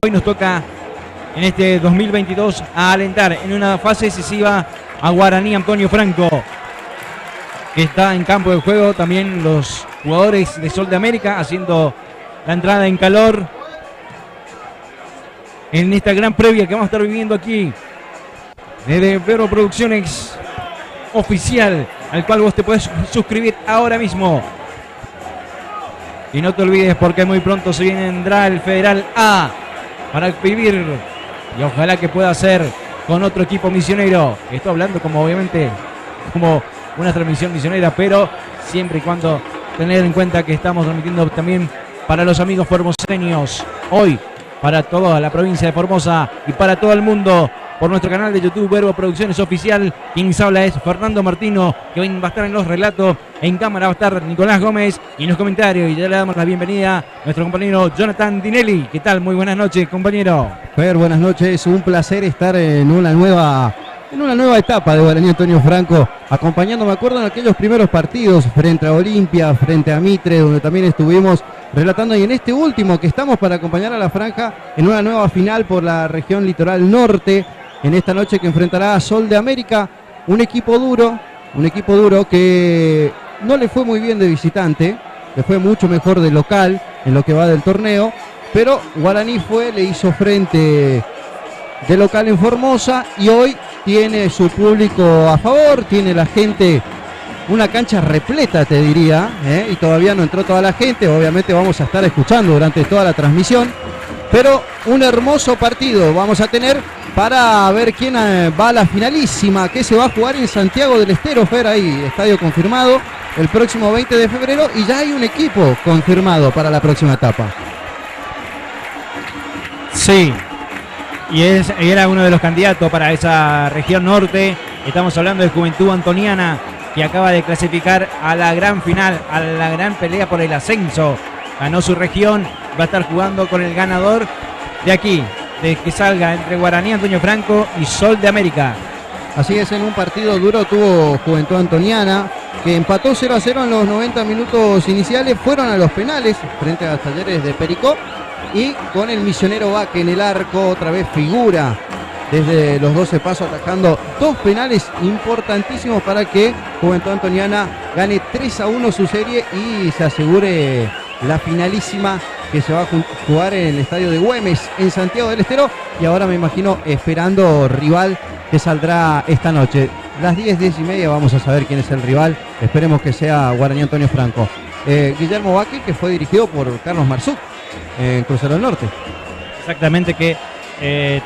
Hoy nos toca en este 2022 a alentar en una fase decisiva a Guaraní Antonio Franco, que está en campo de juego. También los jugadores de Sol de América haciendo la entrada en calor en esta gran previa que vamos a estar viviendo aquí desde Vero Producciones Oficial, al cual vos te puedes suscribir ahora mismo. Y no te olvides, porque muy pronto se vendrá el Federal A para vivir, y ojalá que pueda ser con otro equipo misionero. Estoy hablando como obviamente como una transmisión misionera, pero siempre y cuando tener en cuenta que estamos transmitiendo también para los amigos formoseños, hoy para toda la provincia de Formosa y para todo el mundo, por nuestro canal de YouTube Verbo Producciones Oficial. Quien les habla es Fernando Martino, que hoy va a estar en los relatos. En cámara va a estar Nicolás Gómez, y en los comentarios, y ya le damos la bienvenida a nuestro compañero Jonathan Dinelli. ¿Qué tal? Muy buenas noches, compañero. Fer, buenas noches. Un placer estar en una nueva etapa de Guaraní Antonio Franco, acompañando, me acuerdo, en aquellos primeros partidos frente a Olimpia, frente a Mitre, donde también estuvimos relatando, y en este último que estamos para acompañar a la franja en una nueva final por la región litoral norte, en esta noche que enfrentará a Sol de América, un equipo duro que no le fue muy bien de visitante, le fue mucho mejor de local en lo que va del torneo, pero Guaraní le hizo frente de local en Formosa, y hoy tiene su público a favor, tiene la gente, una cancha repleta, te diría, y todavía no entró toda la gente. Obviamente vamos a estar escuchando durante toda la transmisión, pero un hermoso partido vamos a tener para ver quién va a la finalísima, que se va a jugar en Santiago del Estero, Fer, ahí, estadio confirmado, el próximo 20 de febrero, y ya hay un equipo confirmado para la próxima etapa. Sí, y era uno de los candidatos para esa región norte. Estamos hablando de Juventud Antoniana, que acaba de clasificar a la gran final, a la gran pelea por el ascenso. Ganó su región, va a estar jugando con el ganador de aquí, de que salga entre Guaraní Antonio Franco y Sol de América. Así es, en un partido duro tuvo Juventud Antoniana, que empató 0-0 en los 90 minutos iniciales, fueron a los penales frente a Talleres de Pericó, y con el misionero Vaque en el arco, otra vez figura desde los 12 pasos, atajando 2 penales importantísimos para que Juventud Antoniana gane 3-1 su serie y se asegure la finalísima que se va a jugar en el estadio de Güemes en Santiago del Estero, y ahora me imagino esperando rival que saldrá esta noche. Las 10:30 vamos a saber quién es el rival, esperemos que sea Guaraní Antonio Franco. Guillermo Vaque, que fue dirigido por Carlos Marzuk en Crucero del Norte. Exactamente, que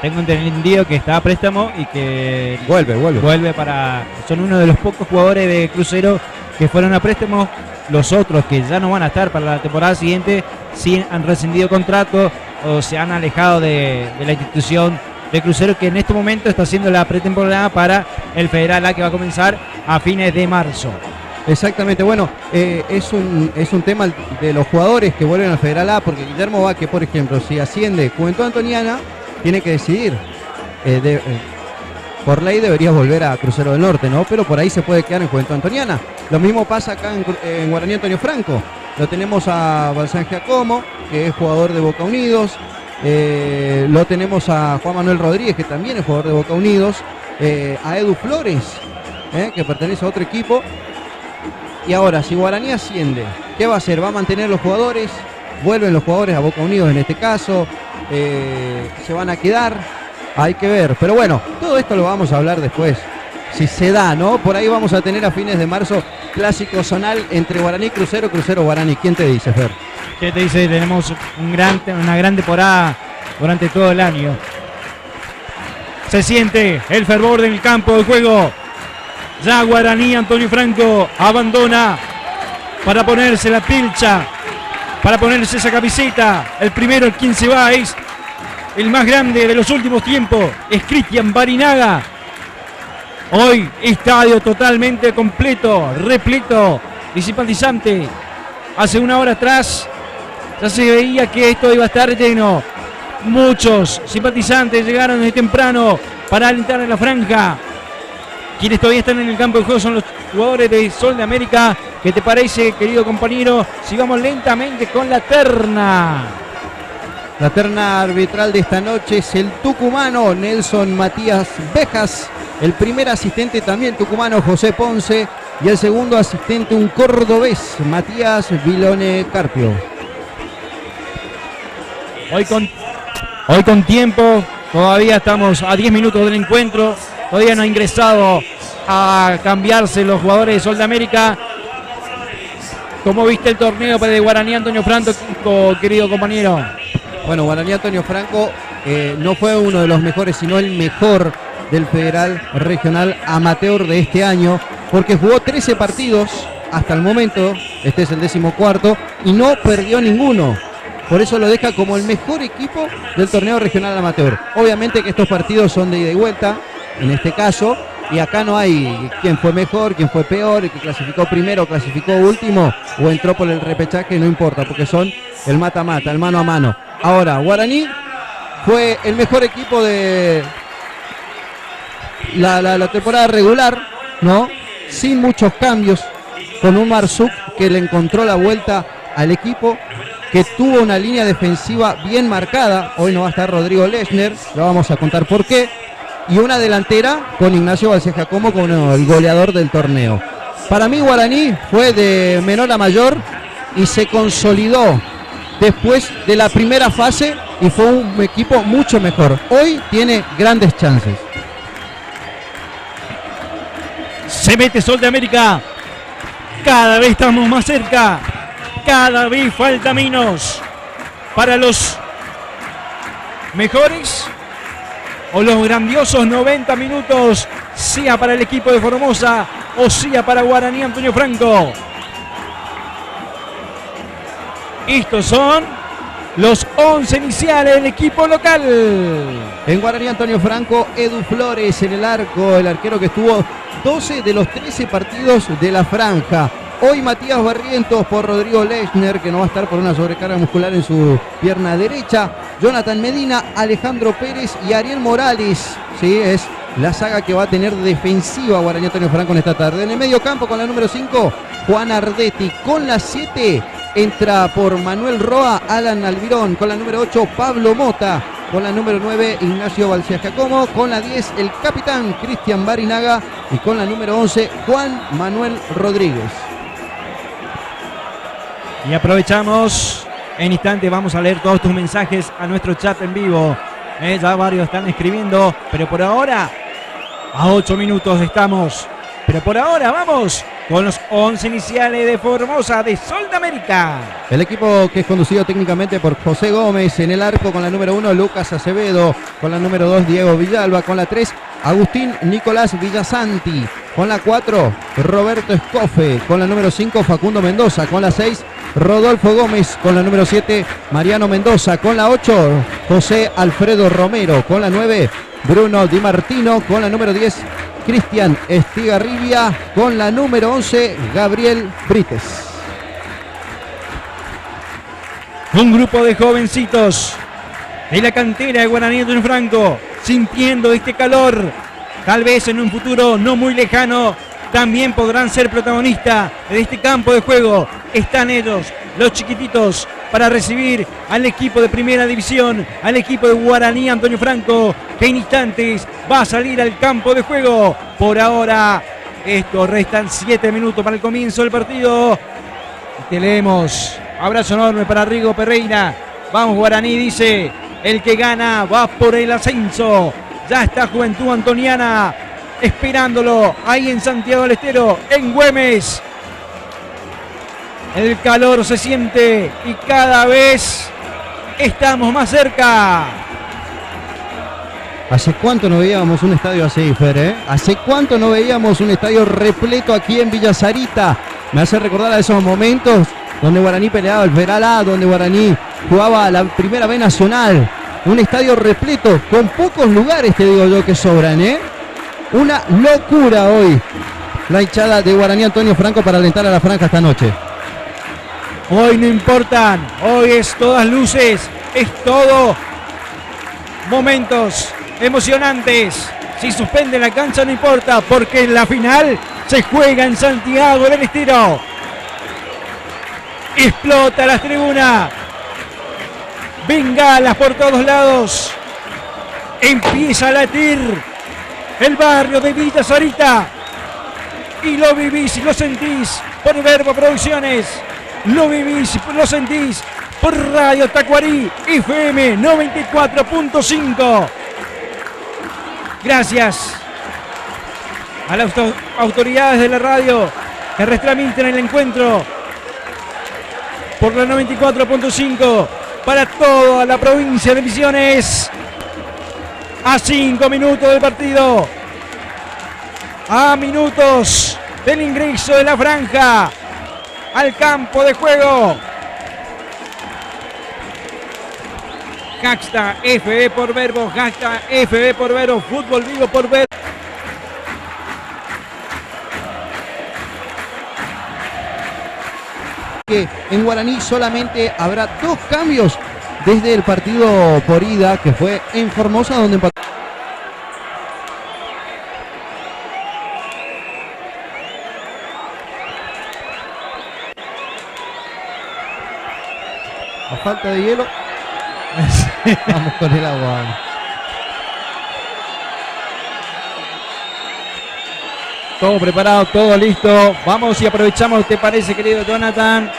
tengo entendido que está a préstamo y que vuelve para... Son uno de los pocos jugadores de Crucero que fueron a préstamo. Los otros que ya no van a estar para la temporada siguiente sí han rescindido contrato o se han alejado de la institución de Crucero, que en este momento está haciendo la pretemporada para el Federal A, que va a comenzar a fines de marzo. Exactamente, bueno, es un tema de los jugadores que vuelven al Federal A, porque Guillermo Vaque, por ejemplo, si asciende Juventud Antoniana, tiene que decidir. Por ley debería volver a Crucero del Norte, ¿no? Pero por ahí se puede quedar en Juventud Antoniana. Lo mismo pasa acá en Guaraní Antonio Franco. Lo tenemos a Balsán Giacomo, que es jugador de Boca Unidos. Lo tenemos a Juan Manuel Rodríguez, que también es jugador de Boca Unidos. A Edu Flores, que pertenece a otro equipo. Y ahora, si Guaraní asciende, ¿qué va a hacer? ¿Va a mantener los jugadores? ¿Vuelven los jugadores a Boca Unidos en este caso? ¿Se van a quedar? Hay que ver, pero bueno, todo esto lo vamos a hablar después, si se da, ¿no? Por ahí vamos a tener a fines de marzo clásico zonal entre Guaraní, Crucero, Crucero, Guaraní. ¿Quién te dice, Fer? ¿Qué te dice? Tenemos una gran temporada durante todo el año. Se siente el fervor del campo de juego. Ya Guaraní Antonio Franco abandona para ponerse la pilcha, para ponerse esa camiseta. El primero, el 15 va, es el más grande de los últimos tiempos, es Cristian Barinaga. Hoy estadio totalmente completo, repleto y simpatizante. Hace una hora atrás ya se veía que esto iba a estar lleno. Muchos simpatizantes llegaron desde temprano para alentar en la franja. Quienes todavía están en el campo de juego son los jugadores de Sol de América. ¿Qué te parece, querido compañero? Si vamos lentamente con la terna. La terna arbitral de esta noche es el tucumano Nelson Matías Bejas, el primer asistente también tucumano José Ponce, y el segundo asistente un cordobés, Matías Vilone Carpio. Hoy con tiempo, todavía estamos a 10 minutos del encuentro, todavía no ha ingresado a cambiarse los jugadores de Sol de América. ¿Cómo viste el torneo de Guaraní Antonio Franco, querido compañero? Bueno, Guaraní Antonio Franco no fue uno de los mejores, sino el mejor del Federal Regional Amateur de este año, porque jugó 13 partidos hasta el momento, este es el 14º, y no perdió ninguno. Por eso lo deja como el mejor equipo del torneo regional amateur. Obviamente que estos partidos son de ida y vuelta, en este caso, y acá no hay quién fue mejor, quién fue peor, el que clasificó primero, clasificó último o entró por el repechaje, no importa, porque son el mata-mata, el mano a mano. Ahora, Guaraní fue el mejor equipo de la temporada regular, ¿no? Sin muchos cambios, con un Marzuk que le encontró la vuelta al equipo, que tuvo una línea defensiva bien marcada. Hoy no va a estar Rodrigo Lechner, lo vamos a contar por qué. Y una delantera con Ignacio Balsán Giacomo como el goleador del torneo. Para mí Guaraní fue de menor a mayor y se consolidó después de la primera fase y fue un equipo mucho mejor. Hoy tiene grandes chances. Se mete Sol de América. Cada vez estamos más cerca. Cada vez falta menos para los mejores o los grandiosos 90 minutos, sea para el equipo de Formosa o sea para Guaraní Antonio Franco. Estos son los 11 iniciales del equipo local. En Guaraní Antonio Franco, Edu Flores en el arco, el arquero que estuvo 12 de los 13 partidos de la franja. Hoy Matías Barrientos por Rodrigo Lechner, que no va a estar por una sobrecarga muscular en su pierna derecha. Jonathan Medina, Alejandro Pérez y Ariel Morales. Sí, es la saga que va a tener defensiva Guaraní Antonio Franco en esta tarde. En el medio campo con la número 5, Juan Ardetti. Con la 7 entra por Manuel Roa, Alan Alvirón. Con la número 8, Pablo Mota. Con la número 9, Ignacio Balcias Giacomo. Con la 10, el capitán Cristian Barinaga. Y con la número 11, Juan Manuel Rodríguez. Y aprovechamos, en instante vamos a leer todos tus mensajes a nuestro chat en vivo. Ya varios están escribiendo, pero por ahora, a 8 minutos estamos. Pero por ahora vamos con los 11 iniciales de Formosa de Sol de América. El equipo que es conducido técnicamente por José Gómez. En el arco con la número 1, Lucas Acevedo. Con la número 2, Diego Villalba. Con la 3, Agustín Nicolás Villasanti. Con la 4, Roberto Escofe. Con la número 5, Facundo Mendoza. Con la 6, Rodolfo Gómez. Con la número 7, Mariano Mendoza. Con la 8, José Alfredo Romero. Con la 9, Bruno Di Martino. Con la número 10, Cristian Estigarribia. Con la número 11, Gabriel Brites. Un grupo de jovencitos de la cantera de Guaraní Antonio Franco, sintiendo este calor. Tal vez en un futuro no muy lejano también podrán ser protagonistas de este campo de juego. Están ellos, los chiquititos, para recibir al equipo de primera división, al equipo de Guaraní Antonio Franco, que en instantes va a salir al campo de juego. Por ahora, restan 7 minutos para el comienzo del partido. Te leemos. Abrazo enorme para Rigo Pereira. Vamos Guaraní, dice. El que gana va por el ascenso. Ya está Juventud Antoniana esperándolo ahí en Santiago del Estero, en Güemes. El calor se siente y cada vez estamos más cerca. ¿Hace cuánto no veíamos un estadio así, Fer? ¿Hace cuánto no veíamos un estadio repleto aquí en Villa Sarita? Me hace recordar a esos momentos donde Guaraní peleaba el Federal A, donde Guaraní jugaba la Primera B Nacional. Un estadio repleto, con pocos lugares, te digo yo, que sobran, Una locura hoy la hinchada de Guaraní Antonio Franco para alentar a la franja esta noche. Hoy no importan, hoy es todas luces, es todo momentos emocionantes. Si suspende la cancha no importa, porque en la final se juega en Santiago del Estero. Explota las tribunas, bengalas por todos lados. Empieza a latir el barrio de Villa Sarita. Y lo vivís y lo sentís por Verbo Producciones. Lo vivís y lo sentís por Radio Tacuarí FM 94.5. Gracias a las autoridades de la radio que retransmiten el encuentro por la 94.5 para toda la provincia de Misiones. A 5 minutos del partido, a minutos del ingreso de la franja al campo de juego. Hashtag FB por Verbo, hashtag FB por Verbo, fútbol vivo por Verbo. Que en Guaraní solamente habrá 2 cambios desde el partido por ida, que fue en Formosa, donde empató. A falta de hielo. Vamos con el agua. Todo preparado, todo listo. Vamos y aprovechamos, ¿te parece, querido Jonathan?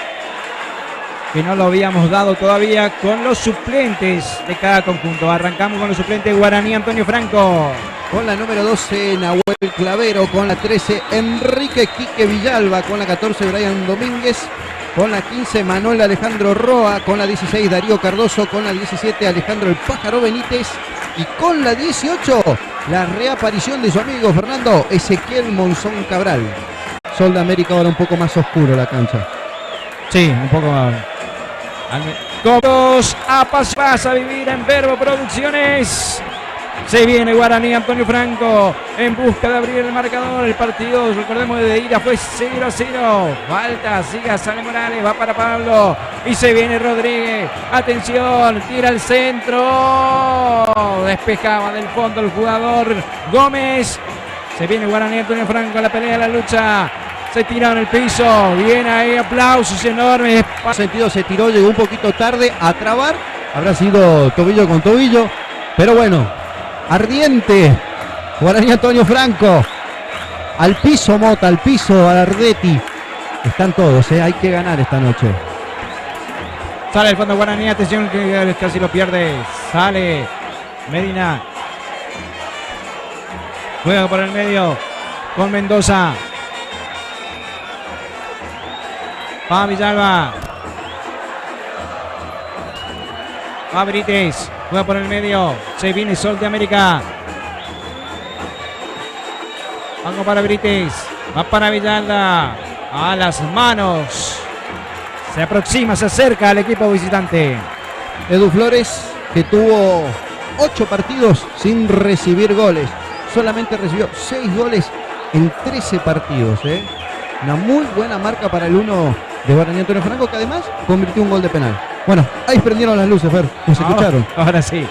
Que no lo habíamos dado todavía con los suplentes de cada conjunto. Arrancamos con los suplentes de Guaraní Antonio Franco. Con la número 12, Nahuel Clavero. Con la 13, Enrique Quique Villalba. Con la 14, Brian Domínguez. Con la 15, Manuel Alejandro Roa. Con la 16, Darío Cardoso. Con la 17, Alejandro El Pájaro Benítez. Y con la 18, la reaparición de su amigo Fernando Ezequiel Monzón Cabral. Sol de América ahora un poco más oscuro la cancha. Sí, un poco más. Todos a vivir en Verbo Producciones. Se viene Guaraní, Antonio Franco en busca de abrir el marcador. El partido, recordemos, de ida fue 0-0. Falta, siga, sale Morales, va para Pablo. Y se viene Rodríguez. Atención, tira al centro. Despejaba del fondo el jugador Gómez. Se viene Guaraní, Antonio Franco, la pelea, la lucha. Se tira en el piso. Viene ahí, aplausos enormes. En sentido se tiró, llegó un poquito tarde a trabar. Habrá sido tobillo con tobillo. Pero bueno. Ardiente, Guaraní Antonio Franco, al piso Mota, al piso Ardetti, están todos, hay que ganar esta noche. Sale el fondo Guaraní, atención que casi lo pierde, sale Medina, juega por el medio con Mendoza, va Villalba, va Brites. Juega por el medio. Se viene Sol de América. Vamos para Brites. Va para Villalba. A las manos. Se aproxima, se acerca al equipo visitante. Edu Flores, que tuvo 8 partidos sin recibir goles. Solamente recibió 6 goles en 13 partidos. Una muy buena marca para el 1 de Guaraní Antonio Franco, que además convirtió un gol de penal. Bueno, ahí prendieron las luces, Fer. ¿Nos escucharon? Ahora sí.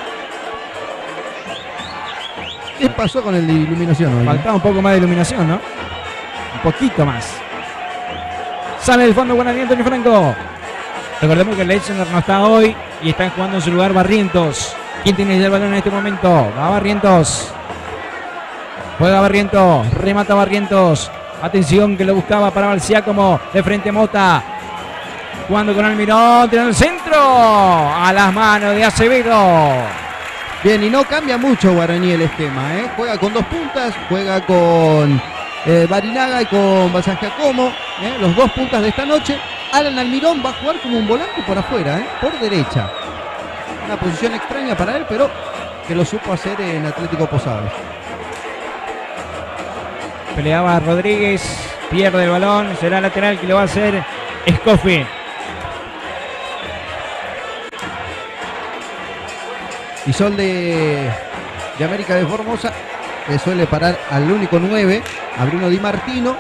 ¿Qué pasó con el de iluminación hoy? Faltaba un poco más de iluminación, ¿no? Un poquito más. Sale del fondo Guaraní Antonio Franco. Recordemos que el Lechner no está hoy y están jugando en su lugar Barrientos. ¿Quién tiene el balón en este momento? Va Barrientos. Juega Barrientos. Remata Barrientos. Atención que lo buscaba para Balciácomo. De frente Mota. Jugando con Almirón, tirando el centro, a las manos de Acevedo. Bien, y no cambia mucho Guaraní el esquema, juega con 2 puntas, juega con Barinaga y con Balciácomo, los 2 puntas de esta noche. Alan Almirón va a jugar como un volante por afuera, por derecha. Una posición extraña para él, pero que lo supo hacer en Atlético Posadas. Peleaba Rodríguez, pierde el balón, será lateral que lo va a hacer Escofi. Y Sol de América de Formosa le suele parar al único 9, a Bruno Di Martino.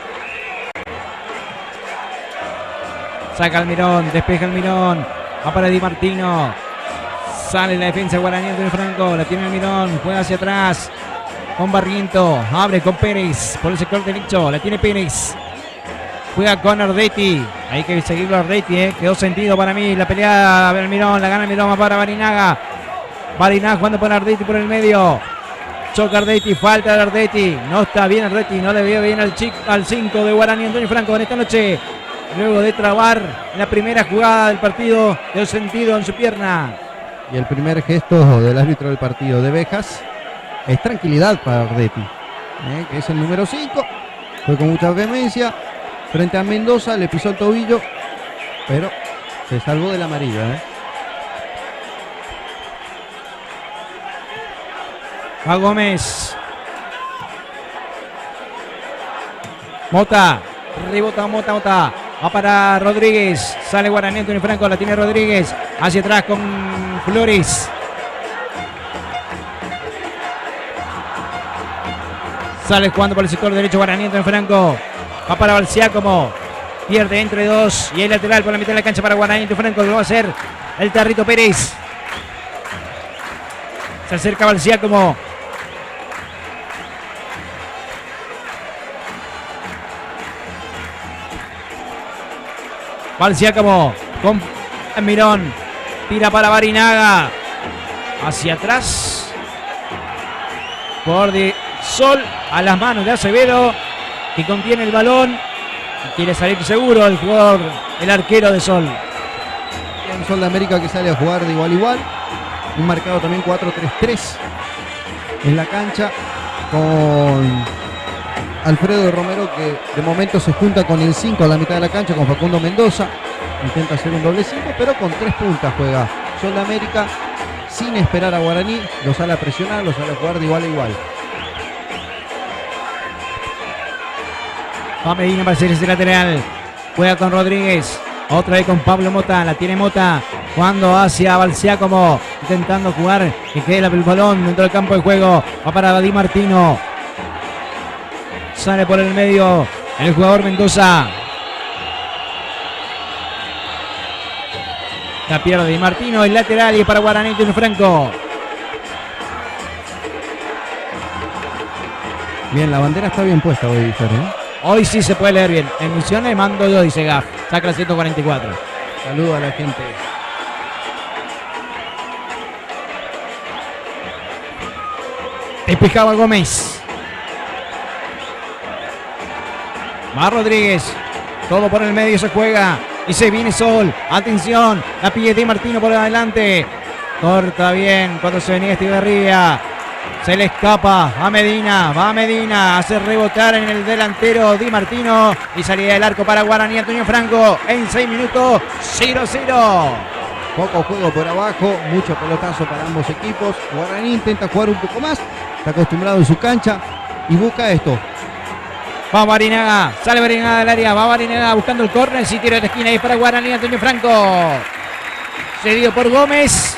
Saca Almirón, despeja Almirón, va para Di Martino. Sale la defensa Guaraní Antonio Franco, la tiene Almirón, juega hacia atrás con Barriento, abre con Pérez por el sector derecho, la tiene Pérez. Juega con Ardetti, hay que seguirlo a Ardetti, quedó sentido para mí la pelea de Almirón, la gana Almirón, va para Barinaga. Barinaga jugando por Ardetti por el medio. Choca Ardetti, falta de Ardetti. No está bien Ardetti, no le veo bien al 5 de Guaraní Antonio Franco en esta noche. Luego de trabar la primera jugada del partido, dio sentido en su pierna. Y el primer gesto del árbitro del partido de Bejas es tranquilidad para Ardetti, que es el número 5. Fue con mucha vehemencia frente a Mendoza, le pisó el tobillo, pero se salvó de la amarilla. Va Gómez. Mota. Rebota Mota. Va para Rodríguez. Sale Guaraní Antonio Franco. La tiene Rodríguez. Hacia atrás con Flores. Sale jugando por el sector derecho Guaraní Antonio Franco. Va para Balciácomo. Pierde entre 2. Y el lateral por la mitad de la cancha para Guaraní Antonio Franco. Lo va a hacer el Tarrito Pérez. Se acerca Balciácomo. Balciácomo con Mirón. Tira para Barinaga. Hacia atrás. Por de Sol a las manos de Acevedo, que contiene el balón y quiere salir seguro el jugador, el arquero de Sol. Un Sol de América que sale a jugar de igual a igual. Un marcado también 4-3-3 en la cancha con Alfredo Romero, que de momento se junta con el 5 a la mitad de la cancha con Facundo Mendoza. Intenta hacer un doble 5, pero con 3 puntas juega Sol de América sin esperar a Guaraní. Lo sale a presionar, lo sale a jugar de igual a igual. Va Medina para hacer ese lateral. Juega con Rodríguez. Otra vez con Pablo Mota. La tiene Mota. Jugando hacia Balciácomo. intentando jugar, que quede el balón dentro del campo de juego. Va para Di Martino. Sale por el medio el jugador Mendoza. La pierde Di Martino, el lateral, y para Guaraní Antonio Franco. Bien, la bandera está bien puesta hoy, Fer, ¿eh? Hoy sí se puede leer bien. En Misiones mando yo, dice Gaf. Saca la 144. Saludo a la gente. Despejaba Gómez. Va Rodríguez. Todo por el medio se juega. Y se viene Sol. Atención. La pide Di Martino por adelante. Corta bien cuando se venía Estigarribia. Se le escapa a Medina. Va a Medina. Hace rebotar en el delantero Di Martino. Y salida del arco para Guaraní Antonio Franco. En 6 minutos. 0-0. Poco juego por abajo. Mucho pelotazo para ambos equipos. Guaraní intenta jugar un poco más. Está acostumbrado en su cancha. Y busca esto. Va Barinaga, sale Barinaga del área, va Barinaga buscando el córner, si tiro de esquina y para Guaraní Antonio Franco. Cedido por Gómez.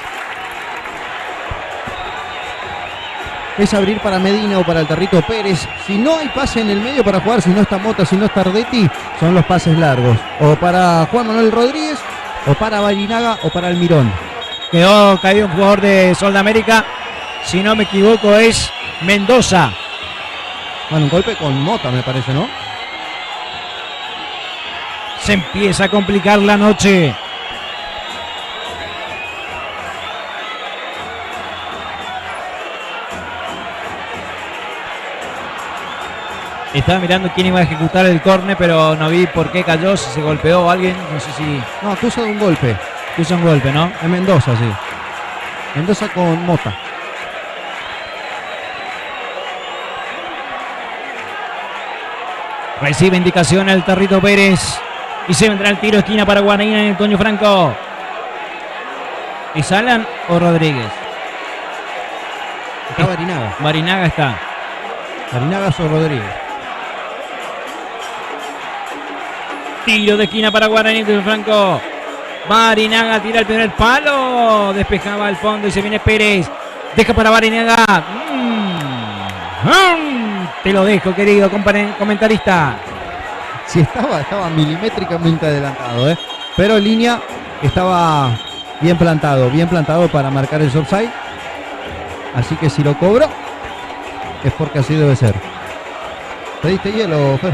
Es abrir para Medina o para el Territo Pérez. Si no hay pase en el medio para jugar, si no está Mota, si no está Ardetti, son los pases largos. O para Juan Manuel Rodríguez, o para Barinaga, o para Almirón. Quedó caído un jugador de Sol de América. Si no me equivoco es Mendoza. Bueno, un golpe con Mota me parece, ¿no? Se empieza a complicar la noche. Estaba mirando quién iba a ejecutar el córner, pero no vi por qué cayó, si se golpeó alguien, no sé si... No, acusa de un golpe. Acusa un golpe, ¿no? En Mendoza, sí. Mendoza con Mota. Recibe indicación el Territo Pérez. Y se vendrá el tiro de esquina para Guaraní Antonio Franco. ¿Es Alan o Rodríguez? Está Barinaga. Barinaga está. Barinaga o Rodríguez. Tiro de esquina para Guaraní Antonio Franco. Barinaga tira el primer palo. Despejaba al fondo y se viene Pérez. Deja para Barinaga. Te lo dejo, querido comentarista. Sí, estaba milimétricamente adelantado, ¿eh? Pero en línea estaba bien plantado para marcar el offside. Así que si lo cobro, es porque así debe ser. ¿Pediste hielo, Fer?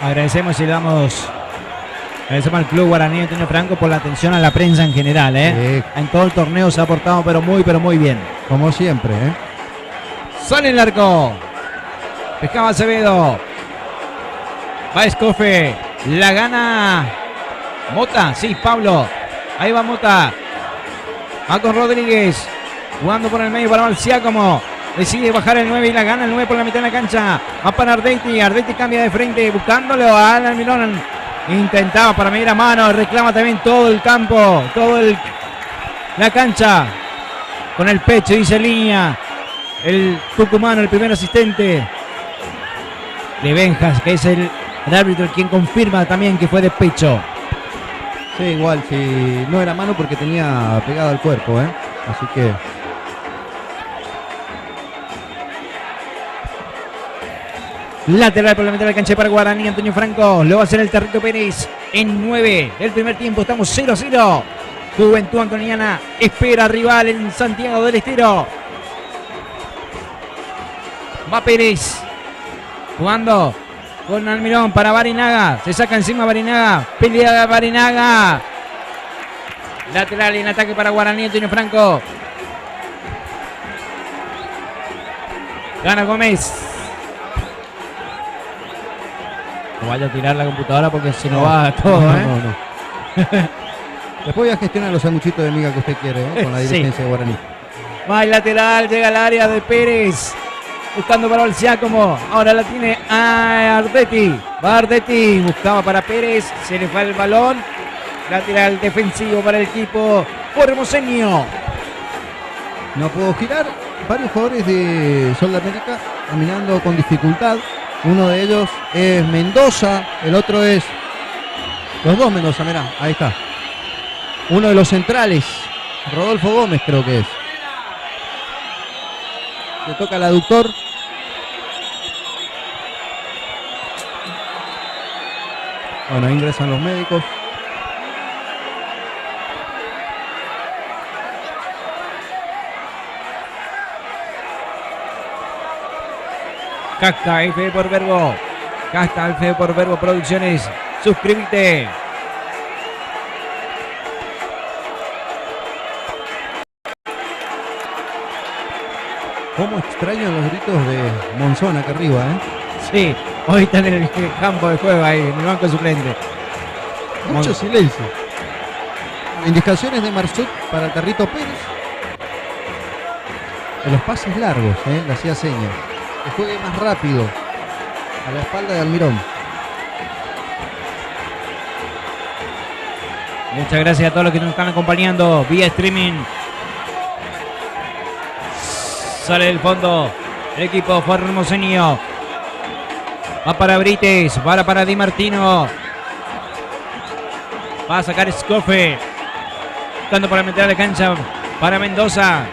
Agradecemos y le damos... Agradecemos al Club Guaraní Antonio Franco por la atención a la prensa en general, ¿eh? Sí. En todo el torneo se ha portado pero muy bien. Como siempre, ¿eh? Sale el arco. Pescaba Acevedo. Va Escofe. La gana Mota. Sí, Pablo. Ahí va Mota. Va con Rodríguez. Jugando por el medio para Marciácomo. Decide bajar el 9 y la gana el 9 por la mitad de la cancha. Va para Ardetti. Ardetti cambia de frente buscándolo a Alan Mirón. Intentaba para medir a mano, reclama también todo el campo, la cancha, con el pecho, dice línea, el tucumano, el primer asistente de Benjas, que es el árbitro quien confirma también que fue de pecho. Sí, igual, si no era mano porque tenía pegado al cuerpo, ¿eh? Así que... Lateral por la mitad de la cancha para Guaraní Antonio Franco. Lo va a hacer el Territo Pérez en 9 del primer tiempo. Estamos 0-0. Juventud Antoniana espera rival en Santiago del Estero. Va Pérez. Jugando con Almirón para Barinaga. Se saca encima Barinaga. Pelea Barinaga. Lateral en ataque para Guaraní Antonio Franco. Gana Gómez. No vaya a tirar la computadora porque se nos va todo, ¿eh? No. Después voy a gestionar los sanguchitos de miga que usted quiere, ¿eh? Con la dirigencia de Guaraní. Va el lateral, llega al área de Pérez. Buscando para Balciácomo. Ahora la tiene a Ardetti. Va Ardetti. Buscaba para Pérez. Se le fue el balón. Lateral defensivo para el equipo formoseño. No puedo girar. Varios jugadores de Sol de América caminando con dificultad. Uno de ellos es Mendoza, el otro es Los dos Mendoza, mirá, ahí está. Uno de los centrales, Rodolfo Gómez creo que es. Le toca al aductor. Bueno, ahí ingresan los médicos. Casta F por Verbo. Casta F por Verbo Producciones. Suscríbete. Cómo extraño los gritos de Monzón acá arriba, Sí, hoy está en el campo de juego ahí, en el banco suplente. Mucho silencio. Indicaciones de Marsut para el Tarrito Pérez. En los pases largos, le hacía señas. Que juegue más rápido. A la espalda de Almirón. Muchas gracias a todos los que nos están acompañando vía streaming. Sale del fondo el equipo formoseño. Va para Brites, va para Di Martino. Va a sacar Escofe. Buscando para meter a la cancha para Mendoza.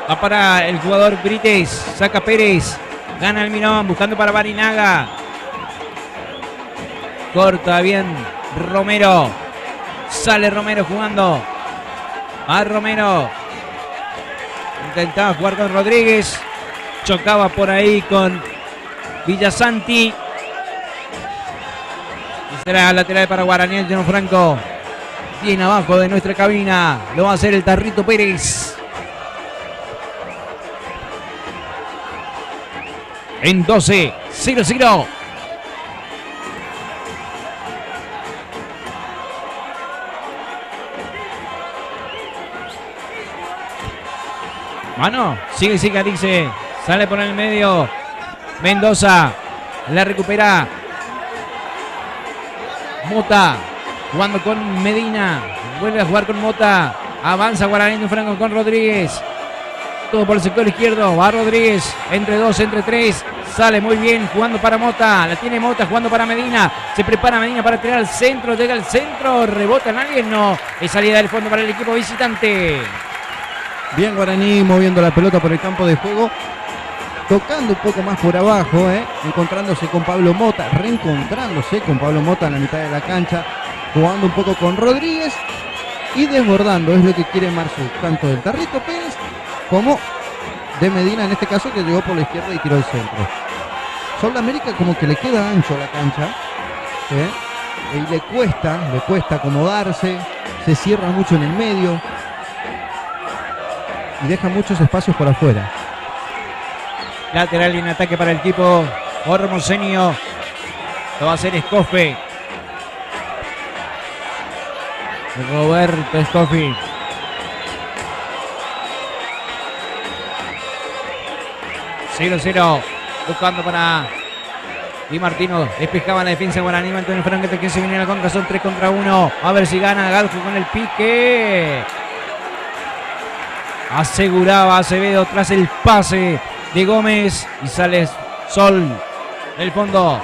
Va para el jugador Brites. Saca Pérez. Gana Almirón. Buscando para Barinaga. Corta bien Romero. Sale Romero jugando. Va Romero. Intentaba jugar con Rodríguez. Chocaba por ahí con Villasanti. Y será lateral para Guaraní Antonio Franco. Bien abajo de nuestra cabina. Lo va a hacer el Tarrito Pérez. En 12-0-0. Mano, sigue, dice. Sale por el medio. Mendoza. La recupera. Mota. Jugando con Medina. Vuelve a jugar con Mota. Avanza Guaraní Franco con Rodríguez. Todo por el sector izquierdo. Va Rodríguez. Entre dos, entre tres. Sale muy bien jugando para Mota. La tiene Mota jugando para Medina. Se prepara Medina para tirar al centro. Llega al centro. Rebota en alguien. No. Es salida del fondo para el equipo visitante. Bien Guaraní moviendo la pelota por el campo de juego. Tocando un poco más por abajo. Encontrándose con Pablo Mota. Reencontrándose con Pablo Mota en la mitad de la cancha. Jugando un poco con Rodríguez. Y desbordando. Es lo que quiere Marsut. Tanto del Tarrito Pérez como de Medina, en este caso, que llegó por la izquierda y tiró el centro. Sol de América como que le queda ancho la cancha, y le cuesta acomodarse, se cierra mucho en el medio y deja muchos espacios por afuera. Lateral en ataque para el equipo formoseño. Lo va a hacer Escofe. Roberto Escofi. ...0-0... buscando para Di Martino, despejaba la defensa Guaraní, Antonio Franco que se viene a la contra, son 3 contra 1, a ver si gana Galco con el pique, aseguraba Acevedo tras el pase de Gómez y sale Sol del fondo,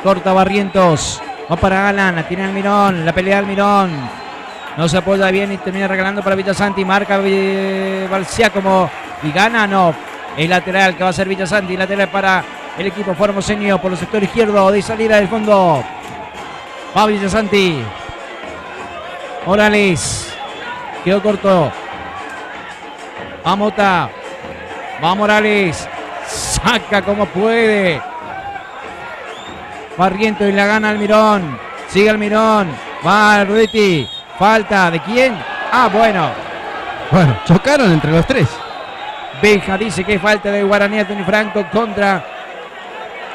corta Barrientos, va para Alan, la tiene Almirón, la pelea Almirón, no se apoya bien y termina regalando para Villasanti, marca Balciácomo y gana, no. El lateral que va a ser Villasanti, lateral para el equipo formoseño por el sector izquierdo de salida del fondo. Va Villasanti. Morales. Quedó corto. Va Mota. Va Morales. Saca como puede. Barriento y la gana Almirón. Sigue Almirón. Va Rudetti. Falta. ¿De quién? Ah, bueno. Bueno, chocaron entre los tres. Beja dice que falta de Guaraní Antonio Franco contra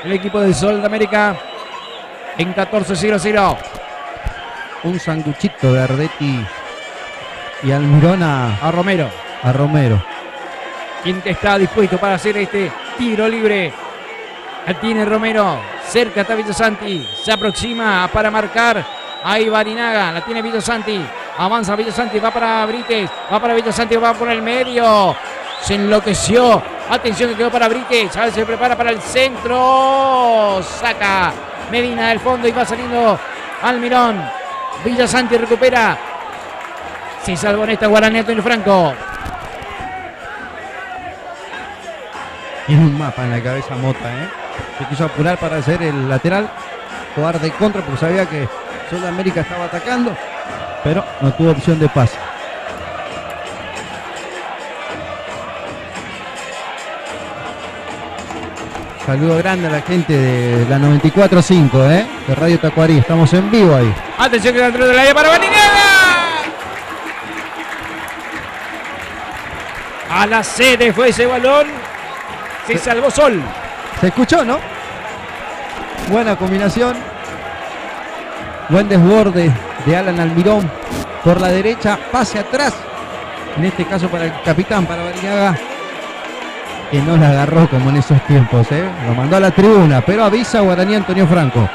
el equipo de Sol de América en 14-0-0. Un sanguchito de Ardetti y Almirón a Romero. A Romero. Quien está dispuesto para hacer este tiro libre. La tiene Romero. Cerca está Villasanti. Se aproxima para marcar. Ahí Barinaga. La tiene Villasanti. Avanza Villasanti. Va para Brites. Va para Villasanti. Va por el medio. Se enloqueció. Atención que quedó para Brites. A ver, se prepara para el centro. Saca Medina del fondo y va saliendo Almirón. Villasanti recupera. Se salvó en esta Guaraní Antonio Franco. Tiene un mapa en la cabeza Mota, ¿eh? Se quiso apurar para hacer el lateral, jugar de contra porque sabía que Sol de América estaba atacando, pero no tuvo opción de pase. Saludo grande a la gente de la 94.5, de Radio Tacuarí. Estamos en vivo ahí. Atención que dentro del área para Bariniaga. A la sede fue ese balón. Se salvó Sol. Se escuchó, ¿no? Buena combinación. Buen desborde de Alan Almirón por la derecha. Pase atrás. En este caso para el capitán, para Bariniaga, que no la agarró como en esos tiempos, lo mandó a la tribuna, pero avisa Guaraní Antonio Franco.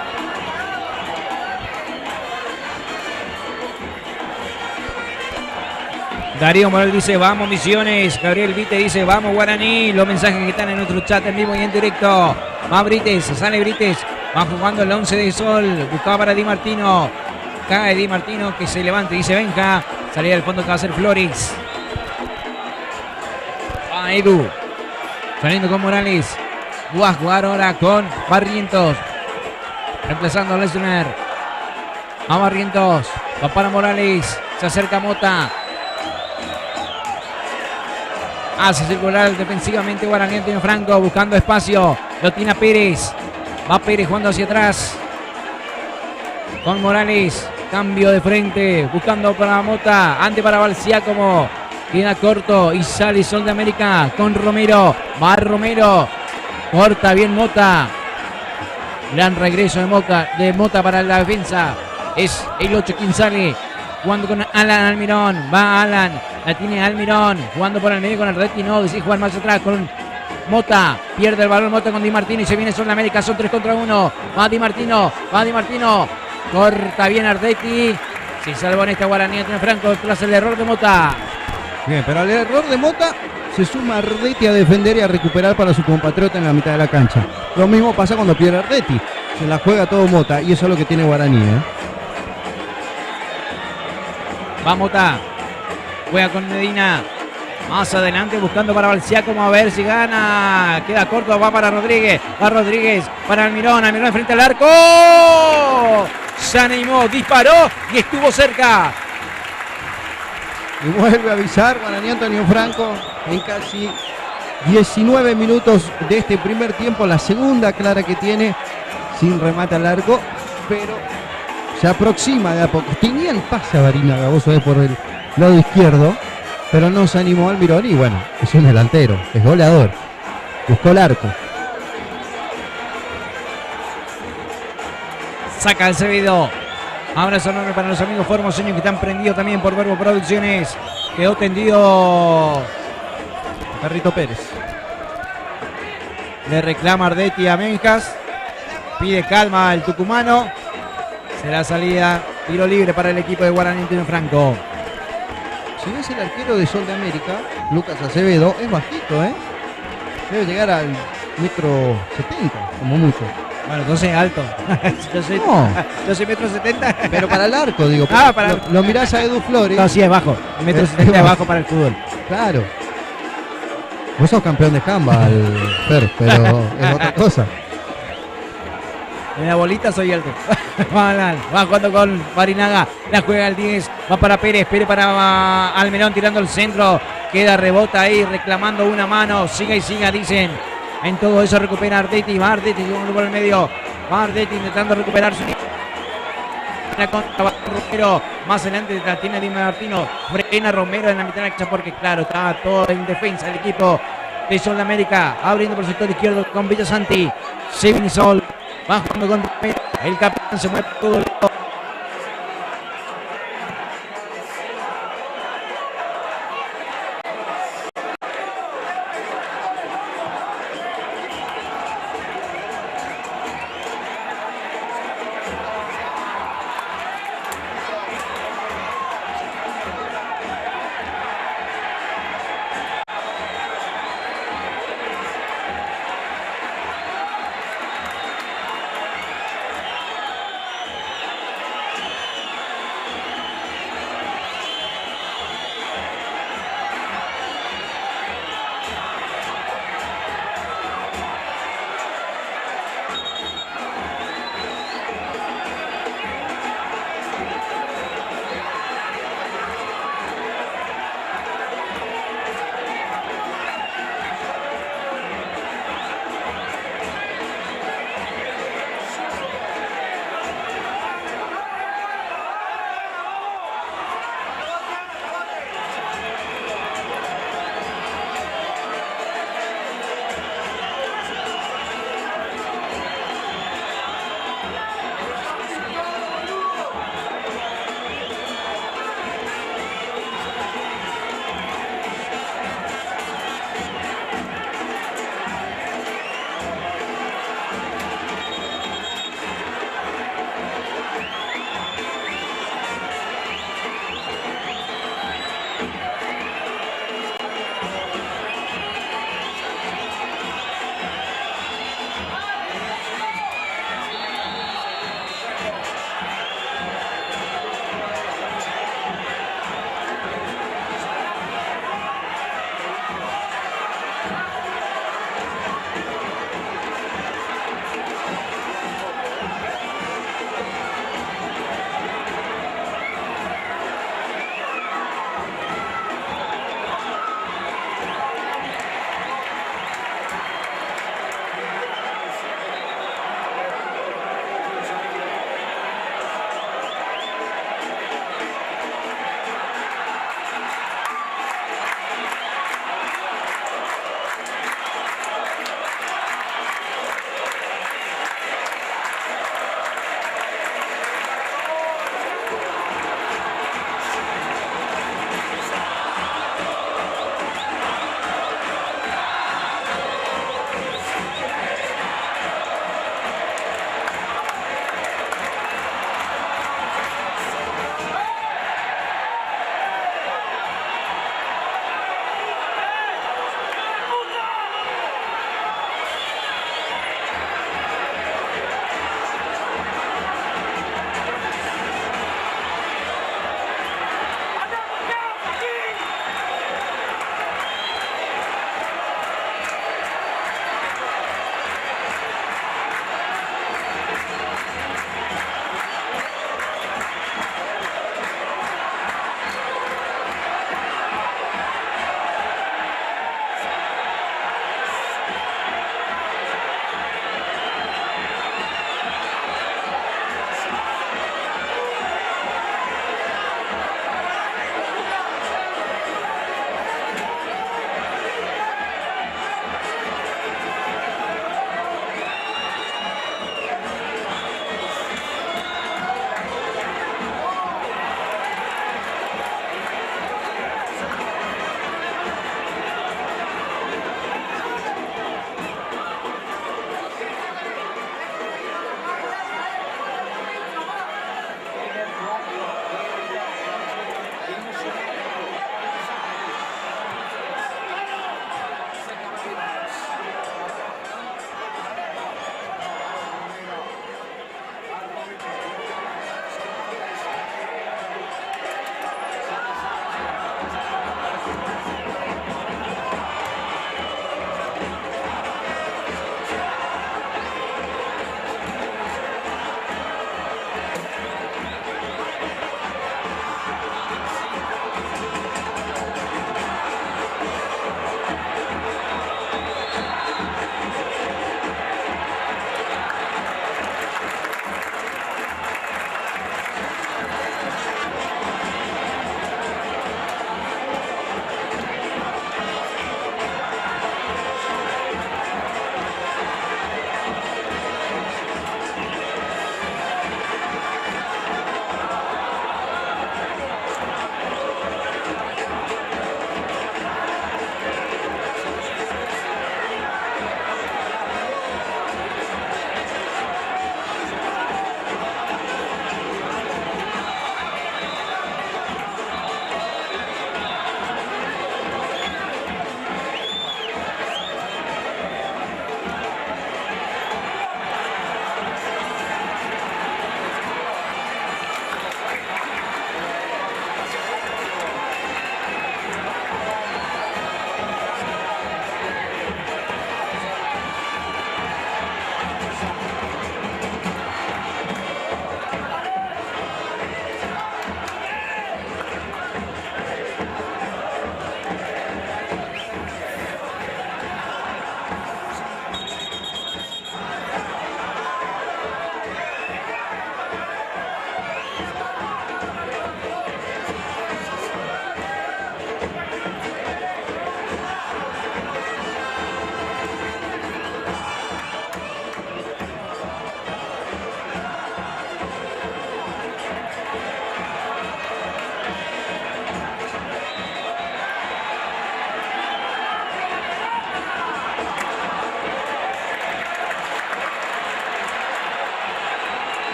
Darío Morel dice vamos Misiones. Gabriel Vite dice vamos Guaraní. Los mensajes que están en nuestro chat en vivo y en directo. Va Brites, sale Brites, va jugando el 11 de Sol, buscaba para Di Martino, cae Di Martino, que se levante, dice Benja, salida del fondo que va a hacer Flores. Va Edu, saliendo con Morales. Va a jugar ahora con Barrientos. Reemplazando a Lesnar. A Barrientos. Va para Morales. Se acerca Mota. Hace circular defensivamente Guaraní Antonio Franco. Buscando espacio. Lo tiene a Pérez. Va Pérez jugando hacia atrás. Con Morales. Cambio de frente. Buscando para Mota. Ante para Balciácomo. Queda corto y sale Sol de América con Romero. Va Romero. Corta bien Mota. Gran regreso de Mota para la defensa. Es el 8 quien sale. Jugando con Alan Almirón. Va Alan. La tiene Almirón. Jugando por el medio con el Reti. No, decide jugar más atrás con Mota. Pierde el balón Mota con Di Martino. Y se viene Sol de América. Son 3 contra 1. Va Di Martino. Va Di Martino. Corta bien Ardetti. Se salvó en esta Guaraní Antonio Franco tras el error de Mota. Bien, pero al error de Mota se suma Ardetti a defender y a recuperar para su compatriota en la mitad de la cancha. Lo mismo pasa cuando pierde Ardetti. Se la juega todo Mota y eso es lo que tiene Guaraní. Va Mota. Juega con Medina. Más adelante buscando para Balciácomo a ver si gana. Queda corto, va para Rodríguez. Va Rodríguez para Almirón. Almirón frente al arco. Se animó, disparó y estuvo cerca. Y vuelve a avisar Guaraní Antonio Franco en casi 19 minutos de este primer tiempo. La segunda clara que tiene, sin remate al arco, pero se aproxima de a poco. Tenía el pase a Barinaga, vos sabés, por el lado izquierdo, pero no se animó Almirón y bueno, es un delantero, es goleador. Buscó el arco. Saca el Acevedo. Abrazo enorme para los amigos formoseños que están prendidos también por Verbo Producciones. Quedó tendido Perrito Pérez. Le reclama Ardetti a Menjas. Pide calma al tucumano. Será salida. Tiro libre para el equipo de Guaraní Antonio Franco. Si ves el arquero de Sol de América, Lucas Acevedo, es bajito, debe llegar al 1,70 m, como mucho. Bueno, entonces alto. Yo soy 1,70 m. Pero para el arco, digo. Para lo mirás a Edu Flores. No, sí, es bajo. 1,70 m es bajo para el fútbol. Claro. Vos sos campeón de handball, Fer, pero es otra cosa. En la bolita soy alto. Va jugando con Barinaga. La juega el 10. Va para Pérez. Pérez para Almirón tirando el centro. Queda rebota ahí reclamando una mano. Siga y siga, dicen. En todo eso recupera Ardetti. Va Ardetti por el medio. Va Ardetti intentando recuperar su... Romero. Más adelante la tiene Di Martino. Frena Romero en la mitad de la cancha porque claro, estaba todo en defensa el equipo de Sol de América. Abriendo por el sector izquierdo con Villasanti. Se viene Sol. Va jugando con el capitán, se mueve todo el...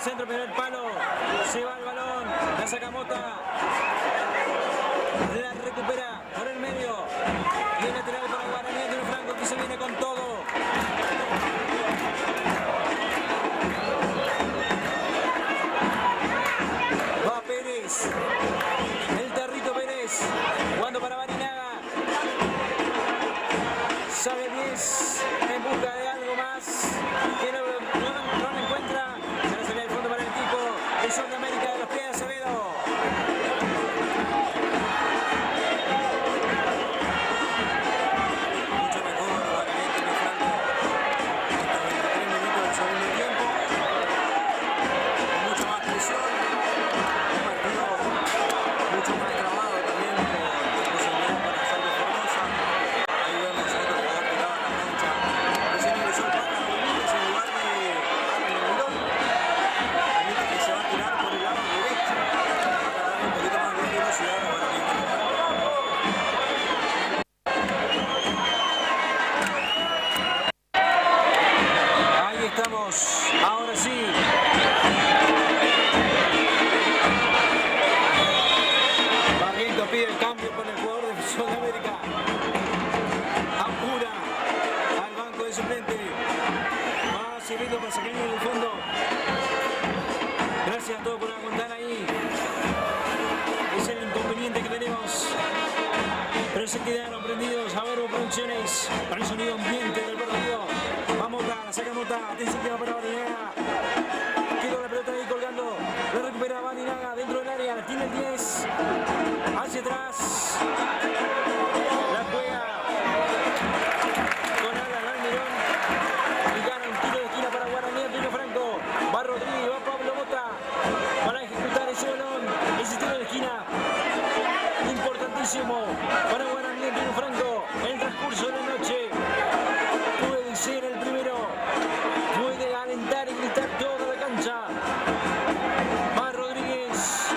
centro, primer palo. Se va el balón. La saca Mota. La recupera por el medio. Y el lateral para Guaraní Antonio Franco, que se viene con todo. Va Pérez. El Territo Pérez. Jugando para Barinaga. Sale 10 en busca de algo más. Que no lo encuentra. Se le sale al fondo para el equipo de Sudamérica de los pies de Acevedo. Mucho mejor Guaraní Antonio Franco. Estos 23 minutos del segundo tiempo. Con mucha más presión. Un partido mucho más trabado también por posibilidad para Salvo Formosa. Ahí vemos a otro jugador tirado a la cancha. Recién ingresó el Paca Rodríguez en lugar de Arlen Mirón. Permite que se va a tirar por el lado derecho para darle un poquito más de velocidad a Guaraní Antonio Franco. Ahí estamos, ahora sí. Barriento pide el cambio con el jugador de Sudamérica. Apura al banco de suplente. Va sirviendo para sacar en el fondo. Gracias a todos por aguantar ahí. Es el inconveniente que tenemos. Pero se quedaron prendidos a Verbo Producciones para el sonido ambiente del partido. Va Mota, la saca Mota. Atención que va para Barinaga. Quedó la pelota ahí colgando. La recupera Barinaga dentro del área. Tiene el 10. Hacia atrás. La juega con Alan Almirón. Y gana un tiro de esquina para Guaraní Antonio Franco. Va Rodríguez, va Pablo Mota para ejecutar ese balón. Ese tiro de esquina importantísimo para Guaraní Antonio Franco. El transcurso de la noche puede ser el primero. Puede alentar y gritar toda la cancha. Va Rodríguez.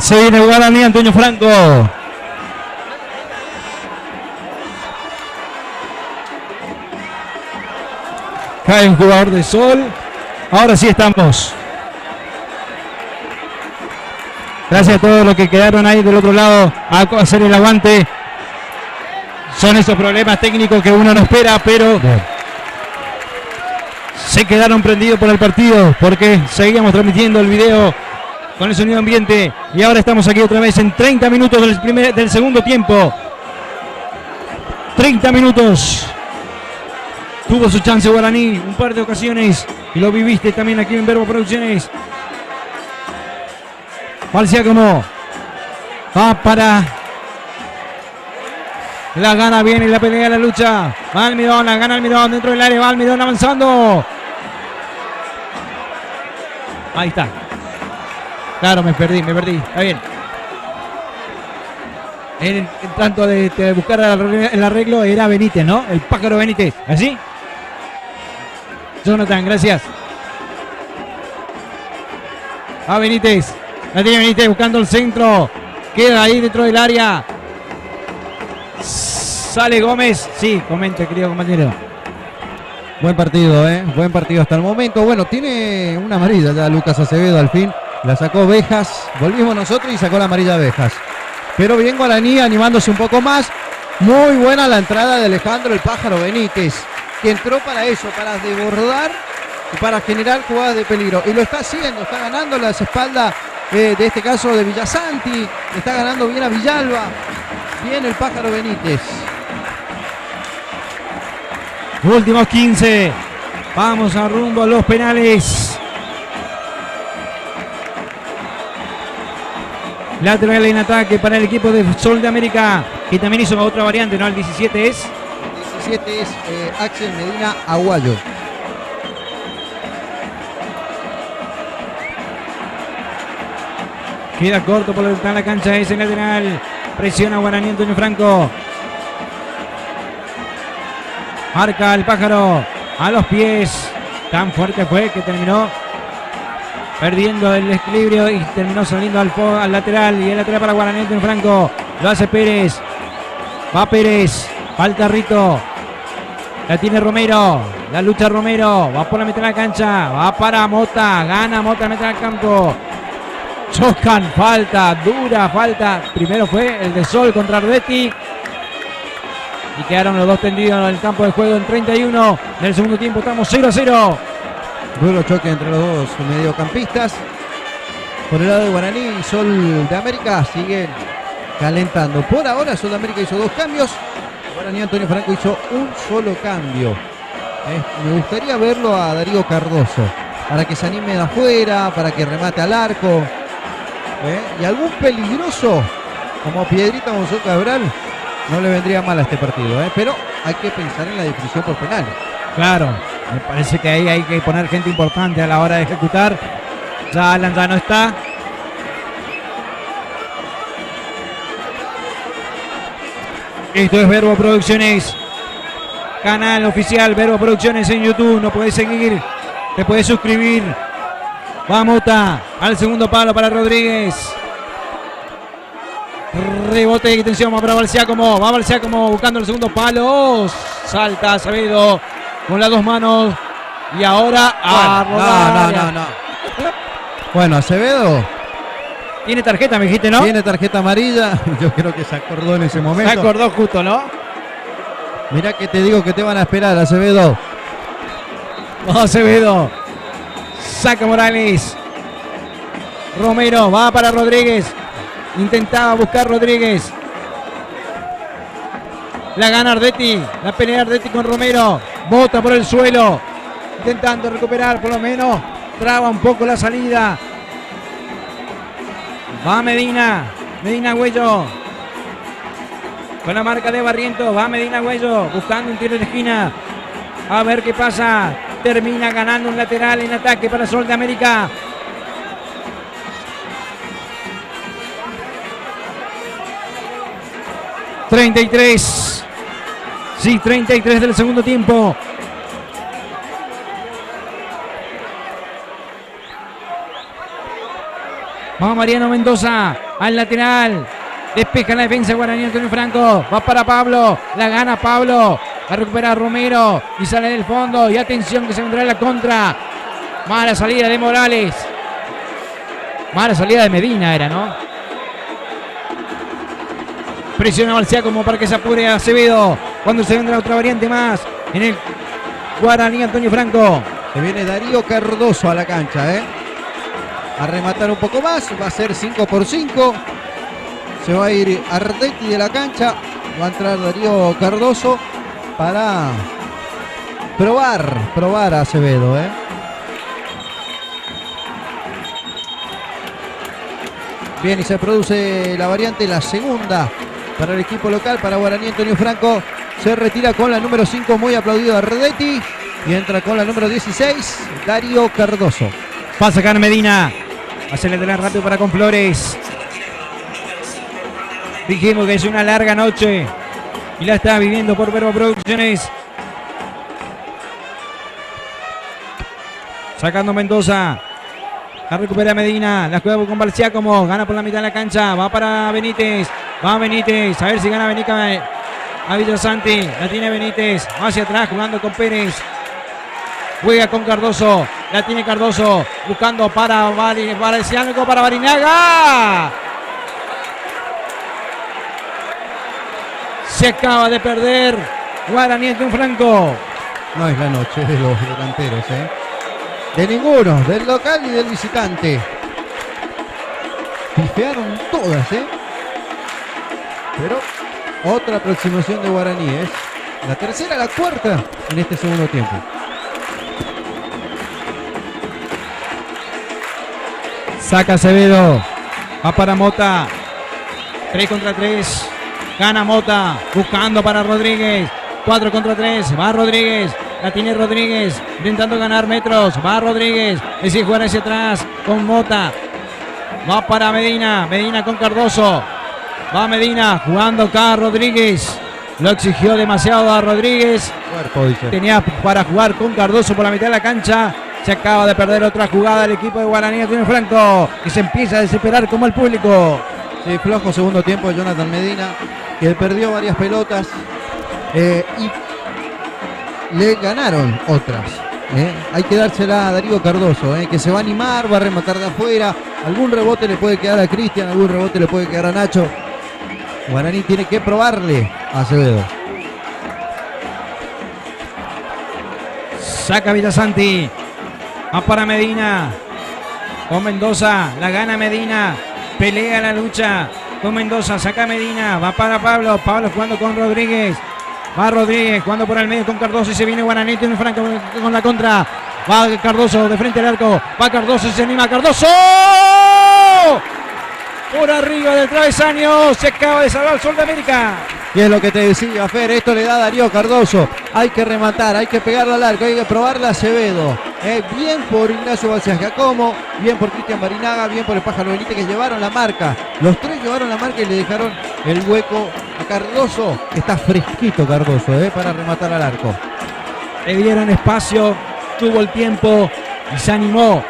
Se viene Guaraní, Antonio Franco. Cae un jugador de Sol. Ahora sí estamos. Gracias a todos los que quedaron ahí del otro lado a hacer el aguante. Son esos problemas técnicos que uno no espera, pero se quedaron prendidos por el partido porque seguíamos transmitiendo el video con el sonido ambiente y ahora estamos aquí otra vez en 30 minutos del segundo tiempo. 30 minutos. Tuvo su chance Guaraní un par de ocasiones y lo viviste también aquí en Verbo Producciones. Balciacomo va para la gana, viene la pelea, la lucha. Va Almirón, la gana Almirón dentro del área, va Almirón avanzando. Ahí está. Claro, me perdí, está bien. En tanto de buscar el arreglo era Benítez, ¿no? El pájaro Benítez, ¿así? Jonathan, gracias. A Benítez. La tiene Benítez buscando el centro. Queda ahí dentro del área. Sale Gómez. Sí, comente, querido compañero. Buen partido, buen partido hasta el momento. Bueno, tiene una amarilla ya Lucas Acevedo al fin. La sacó Bejas. Volvimos nosotros y sacó la amarilla Bejas. Pero bien Guaraní animándose un poco más. Muy buena la entrada de Alejandro el Pájaro Benítez, que entró para eso, para desbordar y para generar jugadas de peligro. Y lo está haciendo, está ganando las espaldas de este caso de Villasanti. Está ganando bien a Villalba. Bien el Pájaro Benítez. Últimos 15. Vamos a rumbo a los penales. Lateral en ataque para el equipo de Sol de América, que también hizo otra variante, ¿no? El 17 es. El 17 es Axel Medina Aguayo. Queda corto por la cancha ese lateral. Presiona Guaraní, Antonio Franco. Marca el Pájaro a los pies. Tan fuerte fue que terminó perdiendo el equilibrio y terminó saliendo al lateral. Y el lateral para Guaraní, Antonio Franco. Lo hace Pérez. Va Pérez. Falta Rito. La tiene Romero. La lucha Romero. Va por la mitad de la cancha. Va para Mota. Gana Mota, mete al campo. Chocan, falta, dura falta. Primero fue el de Sol contra Ardetti. Y quedaron los dos tendidos en el campo de juego en 31 del segundo tiempo. Estamos 0-0. Duro choque entre los dos mediocampistas. Por el lado de Guaraní y Sol de América siguen calentando. Por ahora Sol de América hizo 2 cambios. Guaraní, Antonio Franco hizo un solo cambio. Me gustaría verlo a Darío Cardoso para que se anime de afuera, para que remate al arco. Y algún peligroso como Piedrita Monzón Cabral no le vendría mal a este partido, pero hay que pensar en la definición por penales. Claro, me parece que ahí hay que poner gente importante a la hora de ejecutar. Ya Alan ya no está. Esto es Verbo Producciones, canal oficial Verbo Producciones en YouTube. Nos puedes seguir, te puedes suscribir. Va Mota al segundo palo para Rodríguez. Rebote de intención, va para Balciacomo. Va Balciacomo buscando el segundo palo. Salta Acevedo con las 2 manos. Y ahora a rodar. No. Bueno, Acevedo tiene tarjeta, me dijiste, ¿no? Tiene tarjeta amarilla. Yo creo que se acordó en ese momento. Se acordó justo, ¿no? Mirá que te digo que te van a esperar, Acevedo. Acevedo. Saca Morales. Romero va para Rodríguez. Intentaba buscar Rodríguez. La gana Ardetti. La pelea Ardetti con Romero. Bota por el suelo. Intentando recuperar por lo menos. Traba un poco la salida. Va Medina. Medina Güello. Con la marca de Barrientos. Va Medina Güello. Buscando un tiro de esquina. A ver qué pasa. Termina ganando un lateral en ataque para Sol de América. ...33... Sí, 33 del segundo tiempo. Va Mariano Mendoza al lateral. Despeja la defensa Guaraní Antonio Franco. Va para Pablo. La gana Pablo. Va a recuperar Romero. Y sale del fondo. Y atención que se vendrá en la contra. Mala salida de Morales. Mala salida de Medina era, ¿no? Presiona Balsea como para que se apure a Acevedo. Cuando se vendrá otra variante más en el Guaraní Antonio Franco. Se viene Darío Cardoso a la cancha, a rematar un poco más. Va a ser 5-5. Se va a ir Ardetti de la cancha. Va a entrar Darío Cardoso para probar a Acevedo, Bien, y se produce la variante, la segunda para el equipo local, para Guaraní Antonio Franco. Se retira con la número 5, muy aplaudido Ardetti. Y entra con la número 16, Darío Cardoso. Va a sacar Medina. Hace el lateral rápido para con Flores. Dijimos que es una larga noche y la está viviendo por Verbo Producciones. Sacando Mendoza. La recupera Medina. La juega con Balciácomo. Gana por la mitad de la cancha. Va para Benítez. Va Benítez. A ver si gana Benítez. A Villasanti. La tiene Benítez. Hacia atrás jugando con Pérez. Juega con Cardoso. La tiene Cardoso. Buscando para Balciácomo, para Barinaga. Se acaba de perder Guaraní Antonio Franco. No es la noche de los delanteros, de ninguno, del local y del visitante. Pifearon todas, Pero otra aproximación de Guaraní, la tercera, la cuarta en este segundo tiempo. Saca Acevedo. Va para Mota. 3 contra 3. Gana Mota. Buscando para Rodríguez. 4 contra 3. Va Rodríguez. La tiene Rodríguez. Intentando ganar metros. Va Rodríguez. Decide jugar hacia atrás con Mota. Va para Medina. Medina con Cardoso. Va Medina. Jugando acá Rodríguez. Lo exigió demasiado a Rodríguez. Cuerpo, dice. Tenía para jugar con Cardoso por la mitad de la cancha. Se acaba de perder otra jugada el equipo de Guaraní Antonio Franco, que se empieza a desesperar como el público. Sí, flojo segundo tiempo de Jonathan Medina, que perdió varias pelotas y le ganaron otras. Hay que dársela a Darío Cardoso, que se va a animar, va a rematar de afuera. Algún rebote le puede quedar a Cristian, algún rebote le puede quedar a Nacho. Guaraní tiene que probarle a Acevedo. Saca Villasanti. Va para Medina. Con Mendoza. La gana Medina. Pelea la lucha con Mendoza. Saca Medina. Va para Pablo. Pablo jugando con Rodríguez. Va Rodríguez jugando por el medio con Cardoso. Y se viene Guaraní Antonio Franco con la contra. Va Cardoso de frente al arco. Va Cardoso y se anima Cardoso. Por arriba del travesaño. Se acaba de salvar el Sol de América. Y es lo que te decía, Fer, esto le da a Darío Cardoso. Hay que rematar, hay que pegarle al arco, hay que probarle a Acevedo. Bien por Ignacio Balsea Giacomo, bien por Cristian Barinaga, bien por el Pájaro Benítez, que llevaron la marca. Los tres llevaron la marca y le dejaron el hueco a Cardoso, que está fresquito Cardoso, para rematar al arco. Le dieron espacio, tuvo el tiempo y se animó.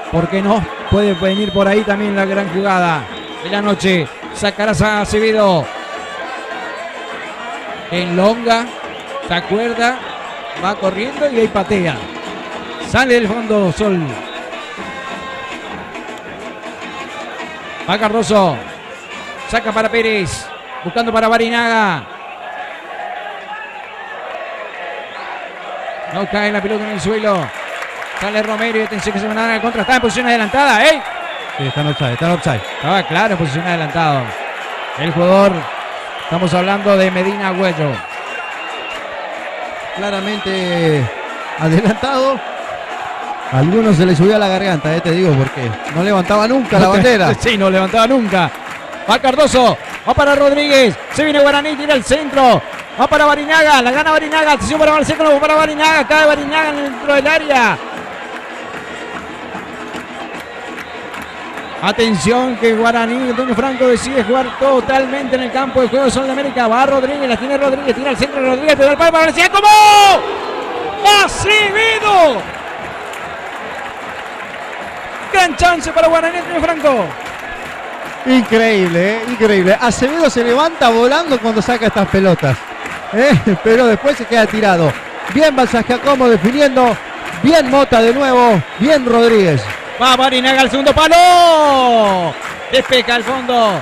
¿Por qué no? Puede venir por ahí también la gran jugada de la noche. Sacarás a Acevedo. Enlonga, se acuerda, va corriendo y ahí patea. Sale del fondo Sol. Va Cardoso. Saca para Pérez. Buscando para Barinaga. No cae la pelota en el suelo. Sale Romero y atención que se van a dar al contra. Está en posición adelantada, Sí, está en offside, está en offside. Estaba claro en posición adelantado. El jugador, estamos hablando de Medina Agüello. Claramente adelantado. A algunos se les subió a la garganta, te digo, porque no levantaba nunca la bandera. Sí, no levantaba nunca. Va Cardoso, va para Rodríguez. Se viene Guaraní, tira el centro. Va para Barinaga, la gana Barinaga. Atención para Marcelo, para Barinaga. Cae Barinaga dentro del área. Atención que Guaraní Antonio Franco decide jugar totalmente en el campo de juego de Sol de América. Va Rodríguez, la tiene Rodríguez, tira al centro de Rodríguez, te da el palo para Valencia. ¿Cómo? ¡Acevedo! Gran chance para Guaraní Antonio Franco. Increíble, increíble. Acevedo se levanta volando cuando saca estas pelotas. Pero después se queda tirado. Bien Balsas Giacomo definiendo. Bien Mota de nuevo. Bien Rodríguez. Va Barinaga al segundo palo. Despeja al fondo.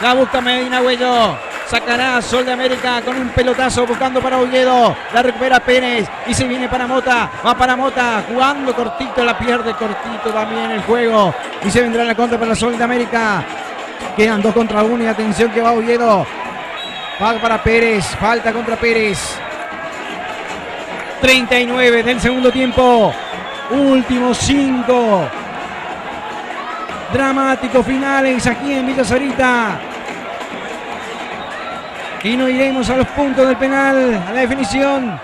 La busca Medina Huello. Sacará Sol de América con un pelotazo buscando para Oviedo. La recupera Pérez y se viene para Mota. Va para Mota jugando cortito. La pierde cortito también el juego. Y se vendrá la contra para la Sol de América. Quedan 2 contra 1 y atención que va Oviedo. Va para Pérez. Falta contra Pérez. 39 del segundo tiempo. Últimos 5. Dramáticos finales aquí en Villa Sarita. Y no iremos a los puntos del penal, a la definición.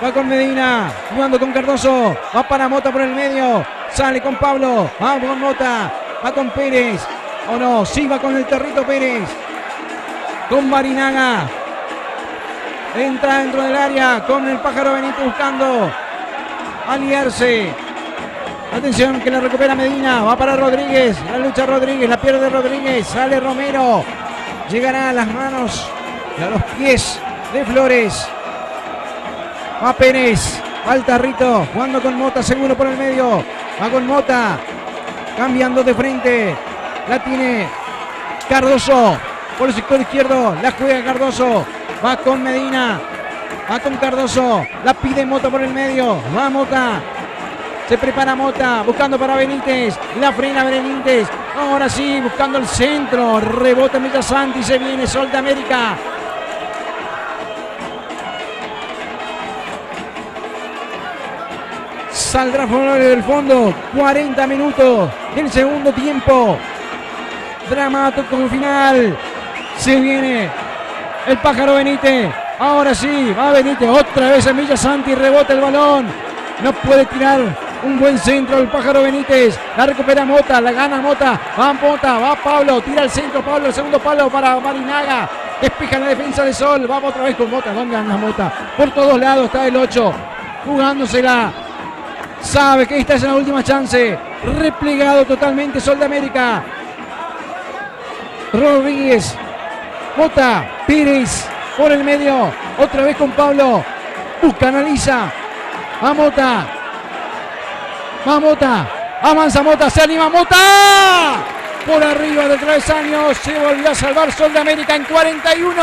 Va con Medina, jugando con Cardoso. Va para Mota por el medio. Sale con Pablo. Va con Mota. Va con Pérez. O no, sí va con el Territo Pérez. Con Barinaga. Entra dentro del área con el Pájaro Benítez buscando aliarse. Atención que la recupera Medina. Va para Rodríguez. La lucha Rodríguez. La pierde Rodríguez. Sale Romero. Llegará a las manos y a los pies de Flores. Va Pérez. Va el Tarrito. Jugando con Mota. Seguro por el medio. Va con Mota. Cambiando de frente. La tiene Cardoso. Por el sector izquierdo. La juega Cardoso. Va con Medina. Va con Cardoso. La pide Mota por el medio. Va Mota. Se prepara Mota, buscando para Benítez. La frena Benítez. Ahora sí, buscando el centro. Rebota Millasanti. Se viene Sol de América. Saldrá Flores del fondo. 40 minutos del segundo tiempo. Dramático final. Se viene el Pájaro Benítez. Ahora sí, va Benítez. Otra vez en Millasanti. Rebota el balón. No puede tirar. Un buen centro el Pájaro Benítez. La recupera Mota. La gana Mota. Va Mota. Va Pablo. Tira el centro. Pablo. El segundo palo para Barinaga. Despeja la defensa de Sol. Vamos otra vez con Mota. ¿Dónde anda Mota? Por todos lados está el 8. Jugándosela. Sabe que esta es la última chance. Replegado totalmente Sol de América. Rodríguez. Mota. Pérez. Por el medio. Otra vez con Pablo. Busca, analiza. Va Mota. Va Mota, avanza Mota, se anima Mota. Por arriba del travesaño, se volvió a salvar Sol de América en 41.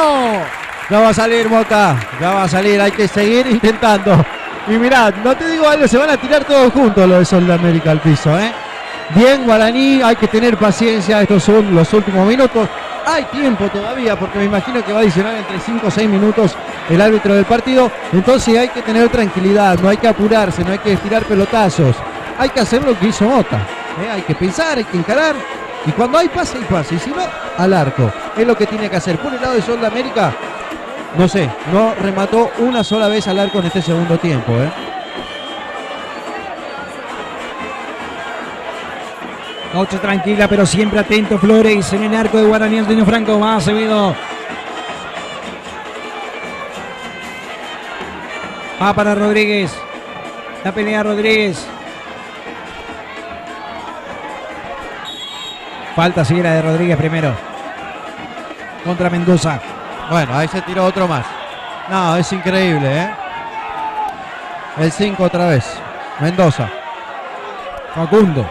Ya va a salir Mota, ya va a salir, hay que seguir intentando. Y mirá, no te digo algo, se van a tirar todos juntos los de Sol de América al piso, Bien Guaraní, hay que tener paciencia, estos son los últimos minutos. Hay tiempo todavía, porque me imagino que va a adicionar entre 5 o 6 minutos el árbitro del partido. Entonces hay que tener tranquilidad, no hay que apurarse, no hay que estirar pelotazos. Hay que hacer lo que hizo Mota. Hay que pensar, hay que encarar. Y cuando hay pase, hay pase. Y si no, al arco. Es lo que tiene que hacer. Por el lado de Sol de América, no sé, no remató una sola vez al arco en este segundo tiempo. Noche tranquila, pero siempre atento Flores en el arco de Guaraní Antonio Franco. Va Acevedo. Va para Rodríguez. La pelea Rodríguez. Falta si era de Rodríguez primero. Contra Mendoza. Bueno, ahí se tiró otro más. No, es increíble, El 5 otra vez. Mendoza. Facundo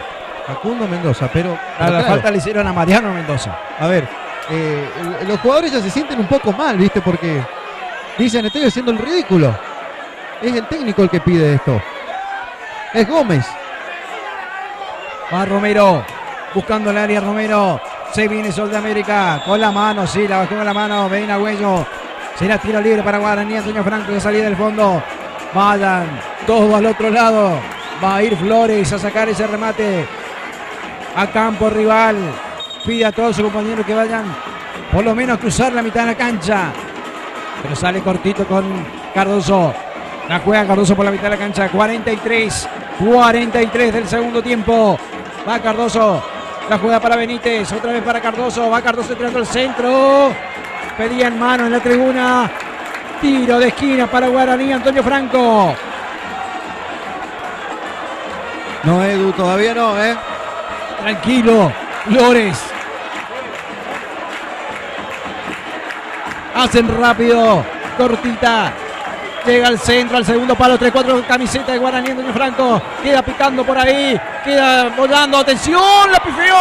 Mendoza, pero la claro, falta le hicieron a Mariano Mendoza. A ver, los jugadores ya se sienten un poco mal, ¿viste? Porque dicen, estoy haciendo el ridículo. Es el técnico el que pide esto. Es Gómez. Va Romero. Buscando el área Romero. Se viene Sol de América. Con la mano, sí, la bajó con la mano. Medina Huello. Será tiro libre para Guaraní Antonio Franco de salida del fondo. Vayan todos al otro lado. Va a ir Flores a sacar ese remate a campo rival. Pide a todos sus compañeros que vayan por lo menos a cruzar la mitad de la cancha. Pero sale cortito con Cardoso. La juega Cardoso por la mitad de la cancha. 43 del segundo tiempo. Va Cardoso. La juega para Benítez. Otra vez para Cardoso. Va Cardoso entrando al centro. Pedía en mano en la tribuna. Tiro de esquina para Guaraní Antonio Franco. No, Edu, todavía no, Tranquilo, Flores. Hacen rápido. Cortita. Llega al centro, al segundo palo. 3-4 camiseta de Guaraní Antonio Franco. Queda picando por ahí. Queda volando. Atención, la pifió.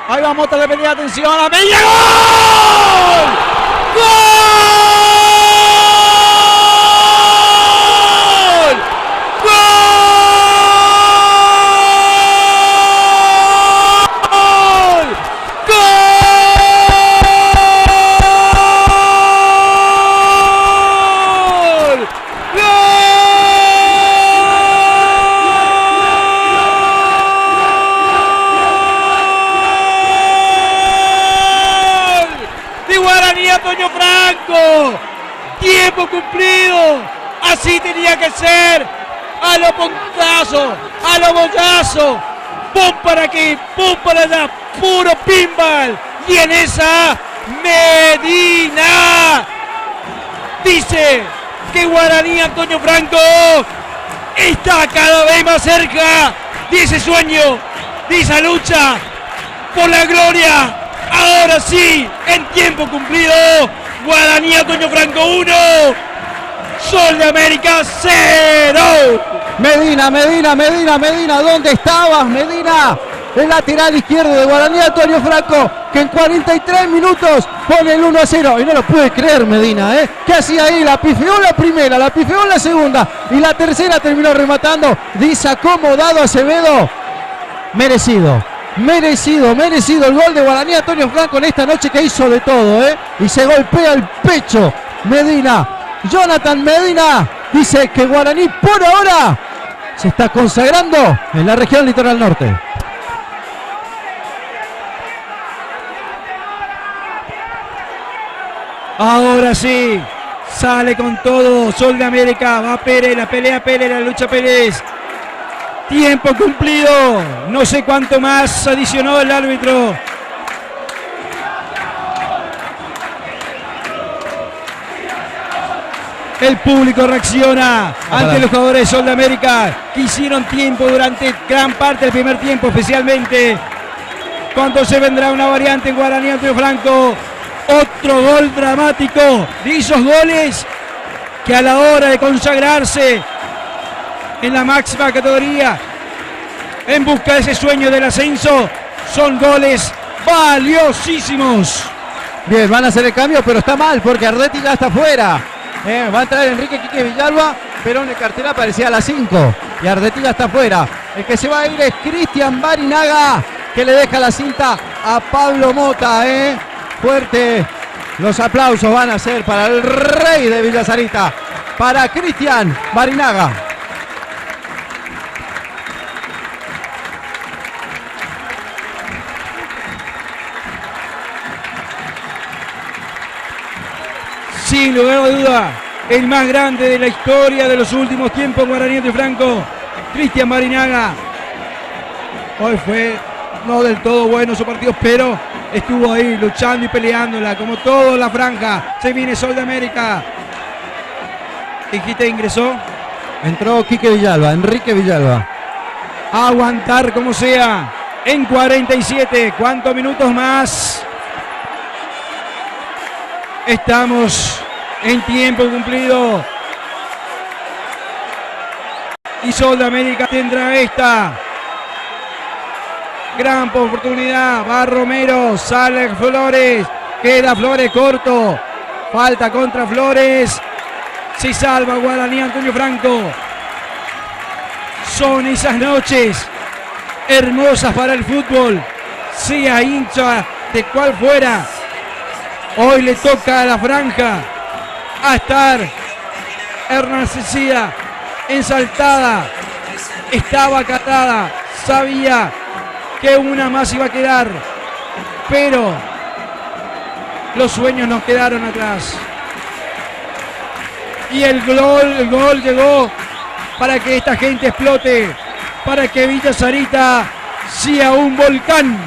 Ahí va Mota de pelea. Atención. ¡A media! ¡Gol! ¡Gol! Antonio Franco, tiempo cumplido, así tenía que ser, a lo pontazo, a lo bollazo, pum para aquí, pum para allá, puro pinball, y en esa Medina dice que Guaraní Antonio Franco está cada vez más cerca de ese sueño, de esa lucha por la gloria. Ahora sí, en tiempo cumplido, Guaraní Antonio Franco 1, Sol de América 0. Medina, ¿dónde estabas, Medina? El lateral izquierdo de Guaraní Antonio Franco, que en 43 minutos pone el 1-0. Y no lo puede creer, Medina, ¿eh? ¿Qué hacía ahí? La pifió la primera, la pifió la segunda, y la tercera terminó rematando. Desacomodado Acevedo. Merecido el gol de Guaraní Antonio Franco en esta noche, que hizo de todo, ¿eh? Y se golpea el pecho Medina. Jonathan Medina dice que Guaraní por ahora se está consagrando en la región Litoral Norte. Ahora sí, sale con todo Sol de América, va Pérez, la pelea Pérez, la lucha Pérez. Tiempo cumplido, no sé cuánto más adicionó el árbitro. El público reacciona ante los jugadores de Sol de América, que hicieron tiempo durante gran parte del primer tiempo, especialmente cuando se vendrá una variante en Guaraní Antonio Franco. Otro gol dramático de esos goles que a la hora de consagrarse en la máxima categoría, en busca de ese sueño del ascenso, son goles valiosísimos. Bien, van a hacer el cambio, pero está mal porque Ardetti ya está fuera. Va a entrar Enrique Quique Villalba, pero en el cartel aparecía a las 5 y Ardetti ya está fuera. El que se va a ir es Cristian Barinaga, que le deja la cinta a Pablo Mota. Fuerte, los aplausos van a ser para el rey de Villa Sarita, para Cristian Barinaga. Sin lugar a duda, el más grande de la historia de los últimos tiempos, Guaraní Antonio Franco, Cristian Barinaga. Hoy fue no del todo bueno su partido, pero estuvo ahí luchando y peleándola, como toda la franja. Se viene Sol de América. Quite ingresó. Entró Quique Villalba, Enrique Villalba. A aguantar como sea. En 47, ¿cuántos minutos más? Estamos en tiempo cumplido. Y Sol de América tendrá esta gran oportunidad. Va Romero, sale Flores, queda Flores corto. Falta contra Flores. Se salva Guaraní Antonio Franco. Son esas noches hermosas para el fútbol, sea hincha de cual fuera. Hoy le toca a la franja a estar ernacecida, ensaltada, estaba acatada, sabía que una más iba a quedar, pero los sueños nos quedaron atrás. Y el gol llegó para que esta gente explote, para que Villa Sarita sea un volcán.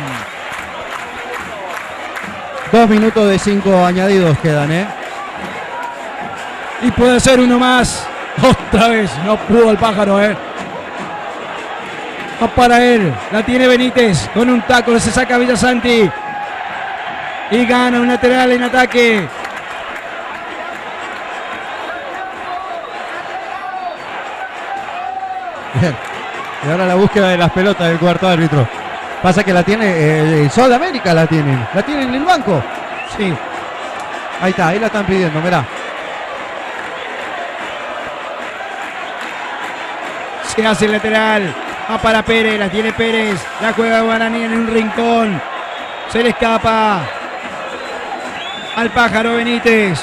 2 minutos de 5 añadidos quedan, Y puede ser uno más. Otra vez, no pudo el pájaro, Va para él. La tiene Benítez. Con un taco se saca Villasanti. Y gana un lateral en ataque. Bien. Y ahora la búsqueda de las pelotas del cuarto árbitro. Pasa que la tiene el Sol de América, la tienen. La tienen en el banco. Sí. Ahí está, ahí la están pidiendo, mirá. Se hace el lateral. Va para Pérez. La tiene Pérez. La juega Guaraní en un rincón. Se le escapa al pájaro Benítez.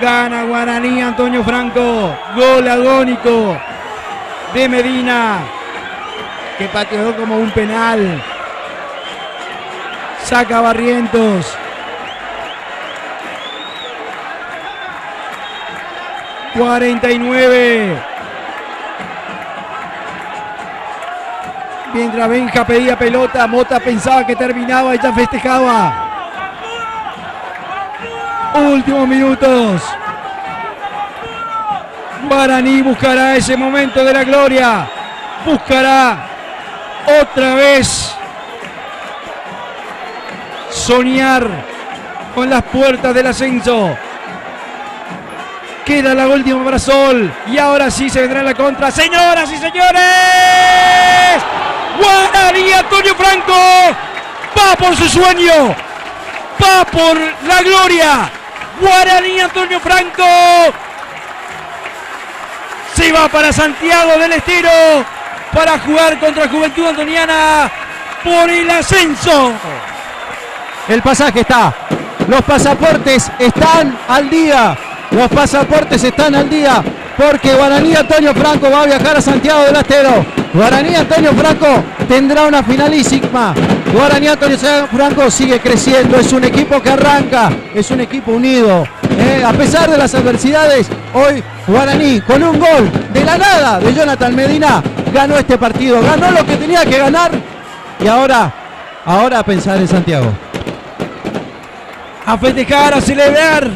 Gana Guaraní, Antonio Franco. Gol agónico de Medina, que pateó como un penal. Saca Barrientos. 49. Mientras Benja pedía pelota, Mota pensaba que terminaba y ya festejaba. Últimos minutos. Guaraní buscará ese momento de la gloria. Buscará otra vez soñar con las puertas del ascenso. Queda la última para Sol. Y ahora sí se vendrá la contra. Señoras y señores, Guaraní, Antonio Franco va por su sueño. Va por la gloria. Guaraní, Antonio Franco se va para Santiago del Estero para jugar contra Juventud Antoniana por el ascenso. El pasaje está. Los pasaportes están al día. Los pasaportes están al día. Porque Guaraní Antonio Franco va a viajar a Santiago del Estero. Guaraní Antonio Franco tendrá una finalísima. Guaraní Antonio Franco sigue creciendo. Es un equipo que arranca. Es un equipo unido. A pesar de las adversidades, hoy Guaraní con un gol de la nada de Jonathan Medina ganó este partido. Ganó lo que tenía que ganar. Y ahora a pensar en Santiago. A festejar, a celebrar.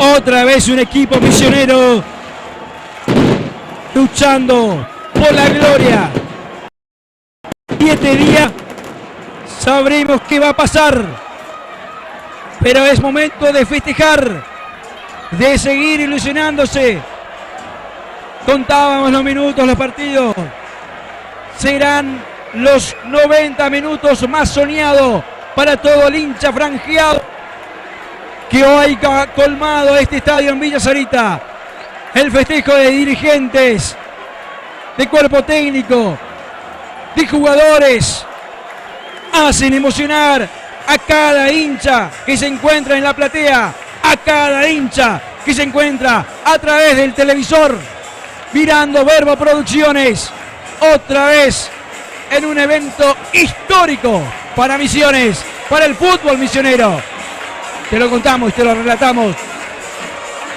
Otra vez un equipo misionero luchando por la gloria. 7 días sabremos qué va a pasar, pero es momento de festejar, de seguir ilusionándose. Contábamos los minutos, los partidos. Serán los 90 minutos más soñados para todo el hincha franjeado que hoy ha colmado este estadio en Villa Sarita. El festejo de dirigentes, de cuerpo técnico, de jugadores, hacen emocionar a cada hincha que se encuentra en la platea, a cada hincha que se encuentra a través del televisor, mirando Verbo Producciones, otra vez en un evento histórico para Misiones, para el fútbol misionero. Te lo contamos, te lo relatamos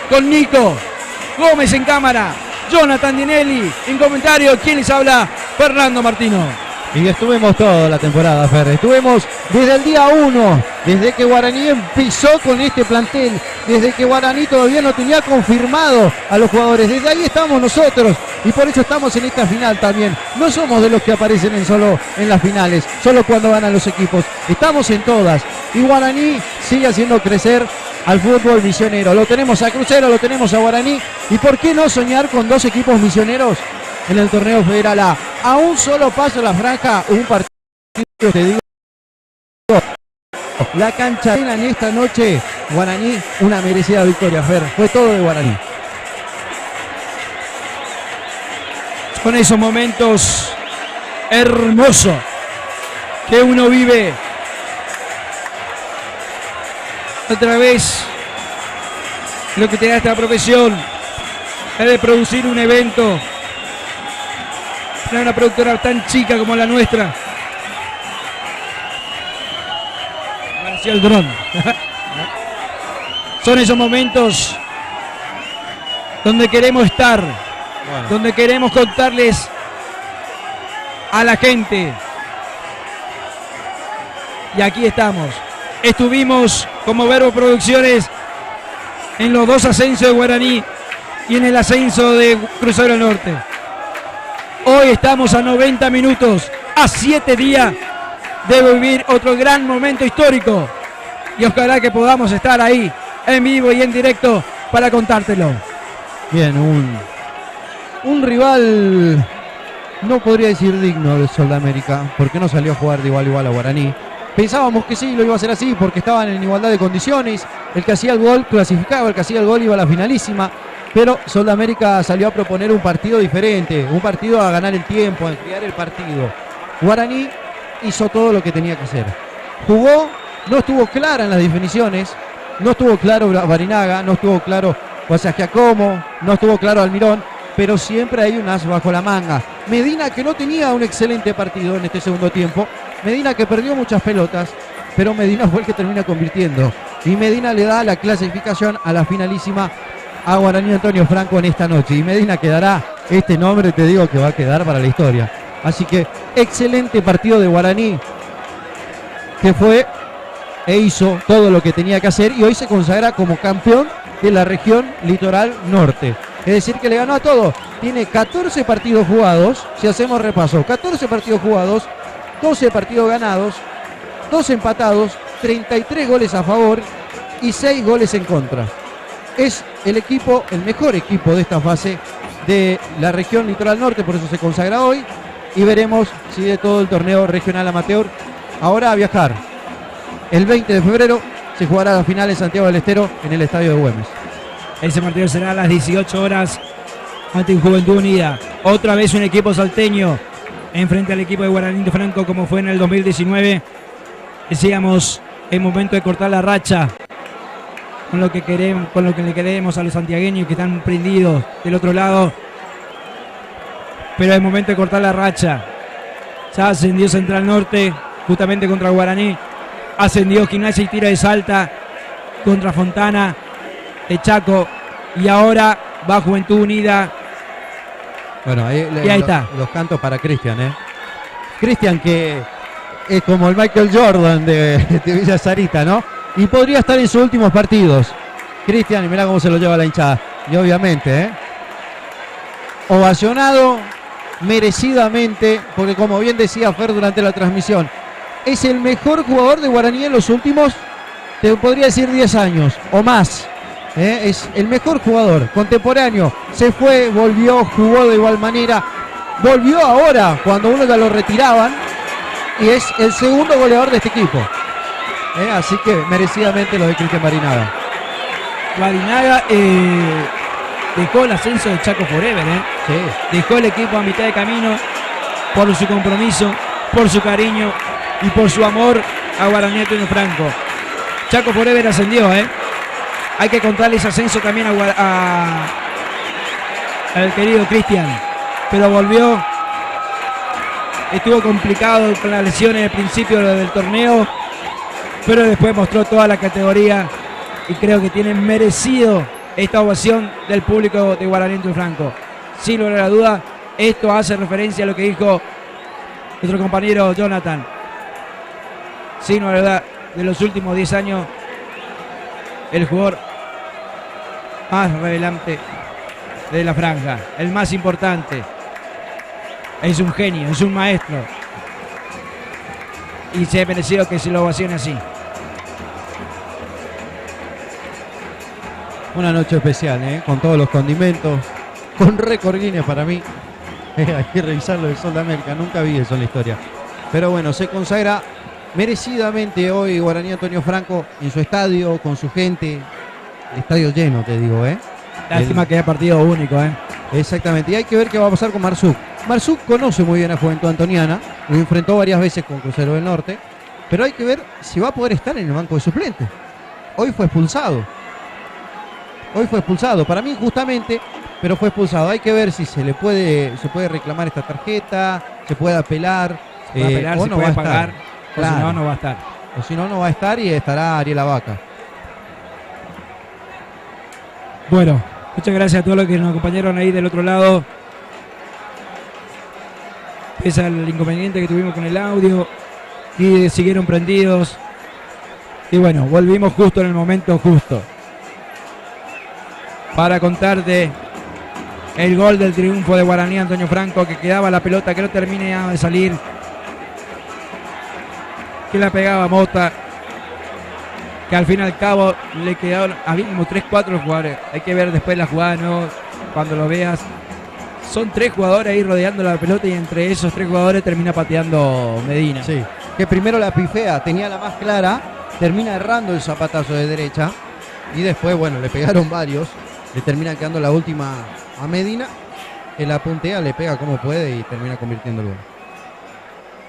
con Nico Gómez en cámara, Jonathan Dinelli en comentario. ¿Quién les habla? Fernando Martino. Y estuvimos toda la temporada, Fer. Estuvimos desde el día 1, desde que Guaraní empezó con este plantel, desde que Guaraní todavía no tenía confirmado a los jugadores. Desde ahí estamos nosotros y por eso estamos en esta final también. No somos de los que aparecen solo en las finales, solo cuando ganan los equipos. Estamos en todas. Y Guaraní sigue haciendo crecer al fútbol misionero. Lo tenemos a Crucero, lo tenemos a Guaraní. ¿Y por qué no soñar con 2 equipos misioneros en el torneo Federal A? A un solo paso de la franja, un partido, te digo, la cancha llena en esta noche. Guaraní, una merecida victoria, Fer. Fue todo de Guaraní. Con esos momentos hermosos que uno vive a través de lo que te da esta profesión, de producir un evento para una productora tan chica como la nuestra. Apareció el dron. Son esos momentos donde queremos estar, donde queremos contarles a la gente Y aquí estamos. Estuvimos como Verbo Producciones en los 2 ascensos de Guaraní y en el ascenso de Crucero del Norte. Hoy estamos a 90 minutos, a 7 días de vivir otro gran momento histórico. Y ojalá que podamos estar ahí, en vivo y en directo, para contártelo. Bien, un rival, no podría decir digno de Sol de América, porque no salió a jugar de igual a igual a Guaraní. Pensábamos que sí, lo iba a hacer así, porque estaban en igualdad de condiciones. El que hacía el gol clasificaba, el que hacía el gol iba a la finalísima. Pero Sol de América salió a proponer un partido diferente, un partido a ganar el tiempo, a enfriar el partido. Guaraní hizo todo lo que tenía que hacer. Jugó, no estuvo clara en las definiciones, no estuvo claro Barinaga, no estuvo claro Giacomo, no estuvo claro Almirón, pero siempre hay un as bajo la manga. Medina, que no tenía un excelente partido en este segundo tiempo, Medina que perdió muchas pelotas, pero Medina fue el que termina convirtiendo. Y Medina le da la clasificación a la finalísima a Guaraní Antonio Franco en esta noche. Y Medina quedará, este nombre te digo que va a quedar para la historia. Así que excelente partido de Guaraní, que fue e hizo todo lo que tenía que hacer y hoy se consagra como campeón de la región Litoral Norte. Es decir, que le ganó a todo. Tiene 14 partidos jugados, si hacemos repaso, 14 partidos jugados, 12 partidos ganados, 2 empatados, 33 goles a favor y 6 goles en contra. Es el equipo, el mejor equipo de esta fase de la región Litoral Norte, por eso se consagra hoy y veremos si de todo el torneo regional amateur. Ahora a viajar. El 20 de febrero se jugará la final en Santiago del Estero en el Estadio de Güemes. Ese partido será a las 18 horas ante Juventud Unida. Otra vez un equipo salteño enfrente al equipo de Guaraní Franco como fue en el 2019. Decíamos, es momento de cortar la racha con lo que queremos, con lo que le queremos a los santiagueños que están prendidos del otro lado. Pero es momento de cortar la racha. Ya ascendió Central Norte justamente contra Guaraní. Ascendió Gimnasia y Tiro de Salta contra Fontana de Chaco. Y ahora va Juventud Unida. Bueno, ahí está. Los cantos para Cristian, Cristian, que es como el Michael Jordan de Villa Sarita, ¿no? Y podría estar en sus últimos partidos. Cristian, y mirá cómo se lo lleva la hinchada. Y obviamente, ovacionado merecidamente, porque como bien decía Fer durante la transmisión, es el mejor jugador de Guaraní en los últimos, te podría decir 10 años o más. Es el mejor jugador contemporáneo. Se fue, volvió, jugó de igual manera. Volvió ahora cuando uno ya lo retiraban. Y es el segundo goleador de este equipo. Así que merecidamente lo de Cristian Barinaga. Barinaga dejó el ascenso de Chaco Forever. Sí. Dejó el equipo a mitad de camino por su compromiso, por su cariño y por su amor a Guaraní Antonio Franco. Chaco Forever ascendió, Hay que contarle ese ascenso también al querido Cristian. Pero volvió. Estuvo complicado con las lesiones al principio del torneo. Pero después mostró toda la categoría. Y creo que tiene merecido esta ovación del público de Guaraní Antonio Franco. Sin lugar a la duda, esto hace referencia a lo que dijo nuestro compañero Jonathan. Sin lugar a la duda, de los últimos 10 años, el jugador más revelante de la franja, el más importante. Es un genio, es un maestro. Y se ha merecido que se lo ovacione así. Una noche especial, con todos los condimentos, con récord Guinness para mí. Hay que revisarlo de Sol de América, nunca vi eso en la historia. Pero bueno, se consagra merecidamente hoy Guaraní Antonio Franco en su estadio, con su gente. El estadio lleno, te digo, Lástima que haya partido único, Exactamente, y hay que ver qué va a pasar con Marzuk. Marzuk conoce muy bien a Juventud Antoniana, lo enfrentó varias veces con Crucero del Norte, pero hay que ver si va a poder estar en el banco de suplentes. Hoy fue expulsado. Para mí injustamente, pero fue expulsado. Hay que ver si se puede reclamar esta tarjeta, se puede apelar, se puede apelar, o se no puede va a pagar, estar. o Claro. si no, no va a estar. O si no, no va a estar y estará Ariel Abaca. Bueno, muchas gracias a todos los que nos acompañaron ahí del otro lado. Pese al inconveniente que tuvimos con el audio, y siguieron prendidos. Y bueno, volvimos justo en el momento justo para contarte el gol del triunfo de Guaraní Antonio Franco, que quedaba la pelota que no termina de salir, que la pegaba Mota, que al fin y al cabo le quedaron a mínimo 3-4 jugadores. Hay que ver después la jugada, ¿no? Cuando lo veas, son 3 jugadores ahí rodeando la pelota y entre esos 3 jugadores termina pateando Medina. Sí, que primero la pifea, tenía la más clara, termina errando el zapatazo de derecha y después, bueno, le pegaron varios, le termina quedando la última a Medina, que la puntea, le pega como puede y termina convirtiendo el gol.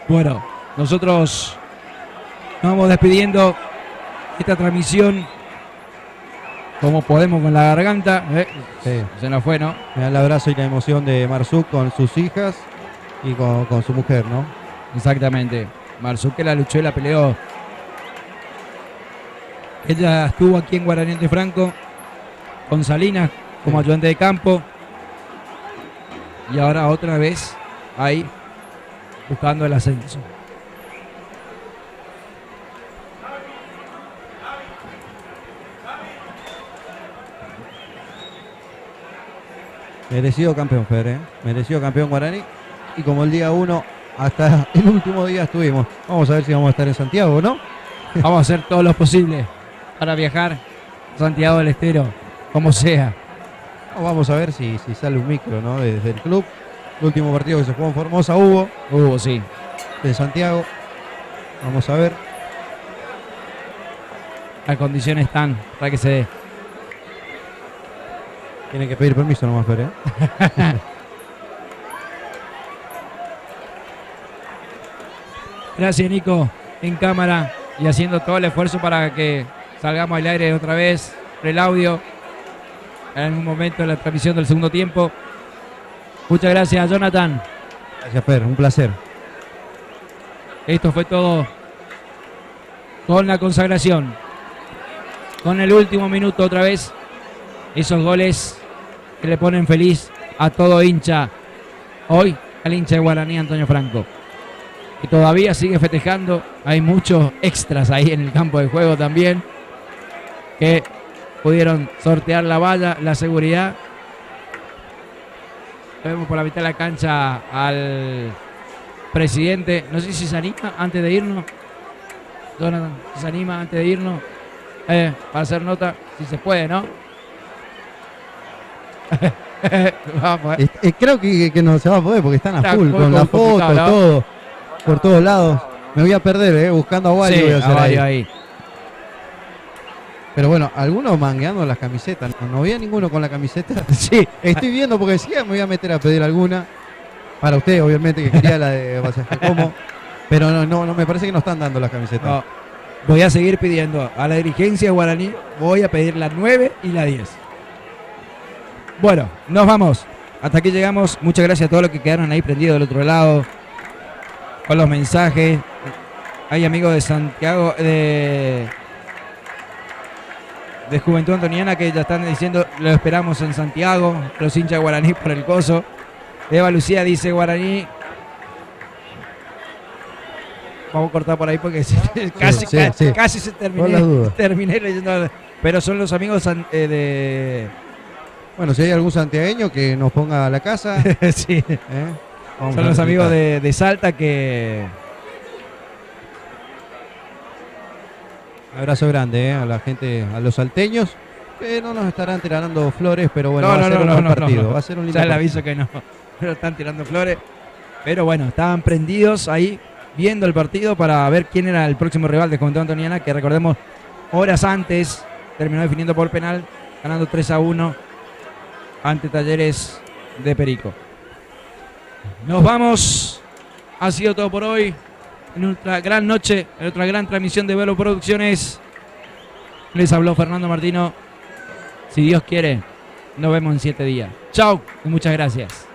Bueno, nosotros nos vamos despidiendo esta transmisión como podemos con la garganta. Sí. Se nos fue, ¿no? Me da el abrazo y la emoción de Marzuk con sus hijas y con su mujer, ¿no? Exactamente. Marzuk, que la luchó y la peleó. Ella estuvo aquí en Guaraní de Franco con Salinas como Sí. ayudante de campo. Y ahora otra vez ahí buscando el ascenso. Merecido campeón, Fer, ¿eh? Merecido campeón Guaraní. Y como el día 1 hasta el último día estuvimos. Vamos a ver si vamos a estar en Santiago, ¿no? Vamos a hacer todo lo posible para viajar a Santiago del Estero, como sea. Vamos a ver si sale un micro, ¿no? Desde el club. El último partido que se jugó en Formosa hubo, Sí. de Santiago. Vamos a ver. Las condiciones están para que se dé. Tienen que pedir permiso nomás, Fer, ¿eh? Gracias, Nico, en cámara y haciendo todo el esfuerzo para que salgamos al aire otra vez, el audio, en un momento de la transmisión del segundo tiempo. Muchas gracias, Jonathan. Gracias, Fer, un placer. Esto fue todo con la consagración, con el último minuto otra vez, esos goles que le ponen feliz a todo hincha, hoy al hincha de Guaraní Antonio Franco, que todavía sigue festejando. Hay muchos extras ahí en el campo de juego también, que pudieron sortear la valla, la seguridad. Vemos por la mitad de la cancha al presidente, no sé si se anima antes de irnos, Jonathan, si se anima antes de irnos, para hacer nota, si se puede, ¿no? Vamos, Creo que no se va a poder porque están a Está full muy con la foto, complicado, ¿no? todo, por todos lados. Me voy a perder, buscando a Wally. sí, Voy a hacer a ahí. varios ahí. Pero bueno, algunos mangueando las camisetas. No había ninguno con la camiseta. Sí, Estoy viendo porque sí me voy a meter a pedir alguna. Para usted, obviamente, que quería la de Pasaje Como. Pero no, me parece que no están dando las camisetas. no, voy a seguir pidiendo a la dirigencia de Guaraní, voy a pedir la 9 y la 10. Bueno, nos vamos. Hasta aquí llegamos. Muchas gracias a todos los que quedaron ahí prendidos del otro lado, con los mensajes. Hay amigos de Santiago, de Juventud Antoniana, que ya están diciendo lo esperamos en Santiago, los hinchas de Guaraní por el coso. Eva Lucía dice Guaraní. Vamos a cortar por ahí porque casi se Por las dudas. terminé leyendo. Pero son los amigos de... Bueno, si hay algún santiagueño que nos ponga a la casa. sí, Vamos son a los amigos felicitar. de Salta que... Un abrazo grande a la gente, a los salteños. Que no nos estarán tirando flores, pero bueno, va a ser un buen partido. Va a ser un lindo Ya le partido. aviso que no. Pero están tirando flores. Pero bueno, estaban prendidos ahí viendo el partido para ver quién era el próximo rival de Juventud Antoniana, que recordemos, horas antes terminó definiendo por penal, ganando 3-1 ante Talleres de Perico. Nos vamos. Ha sido todo por hoy. En nuestra gran noche, en otra gran transmisión de Velo Producciones. Les habló Fernando Martino. Si Dios quiere, nos vemos en 7 días. Chao y muchas gracias.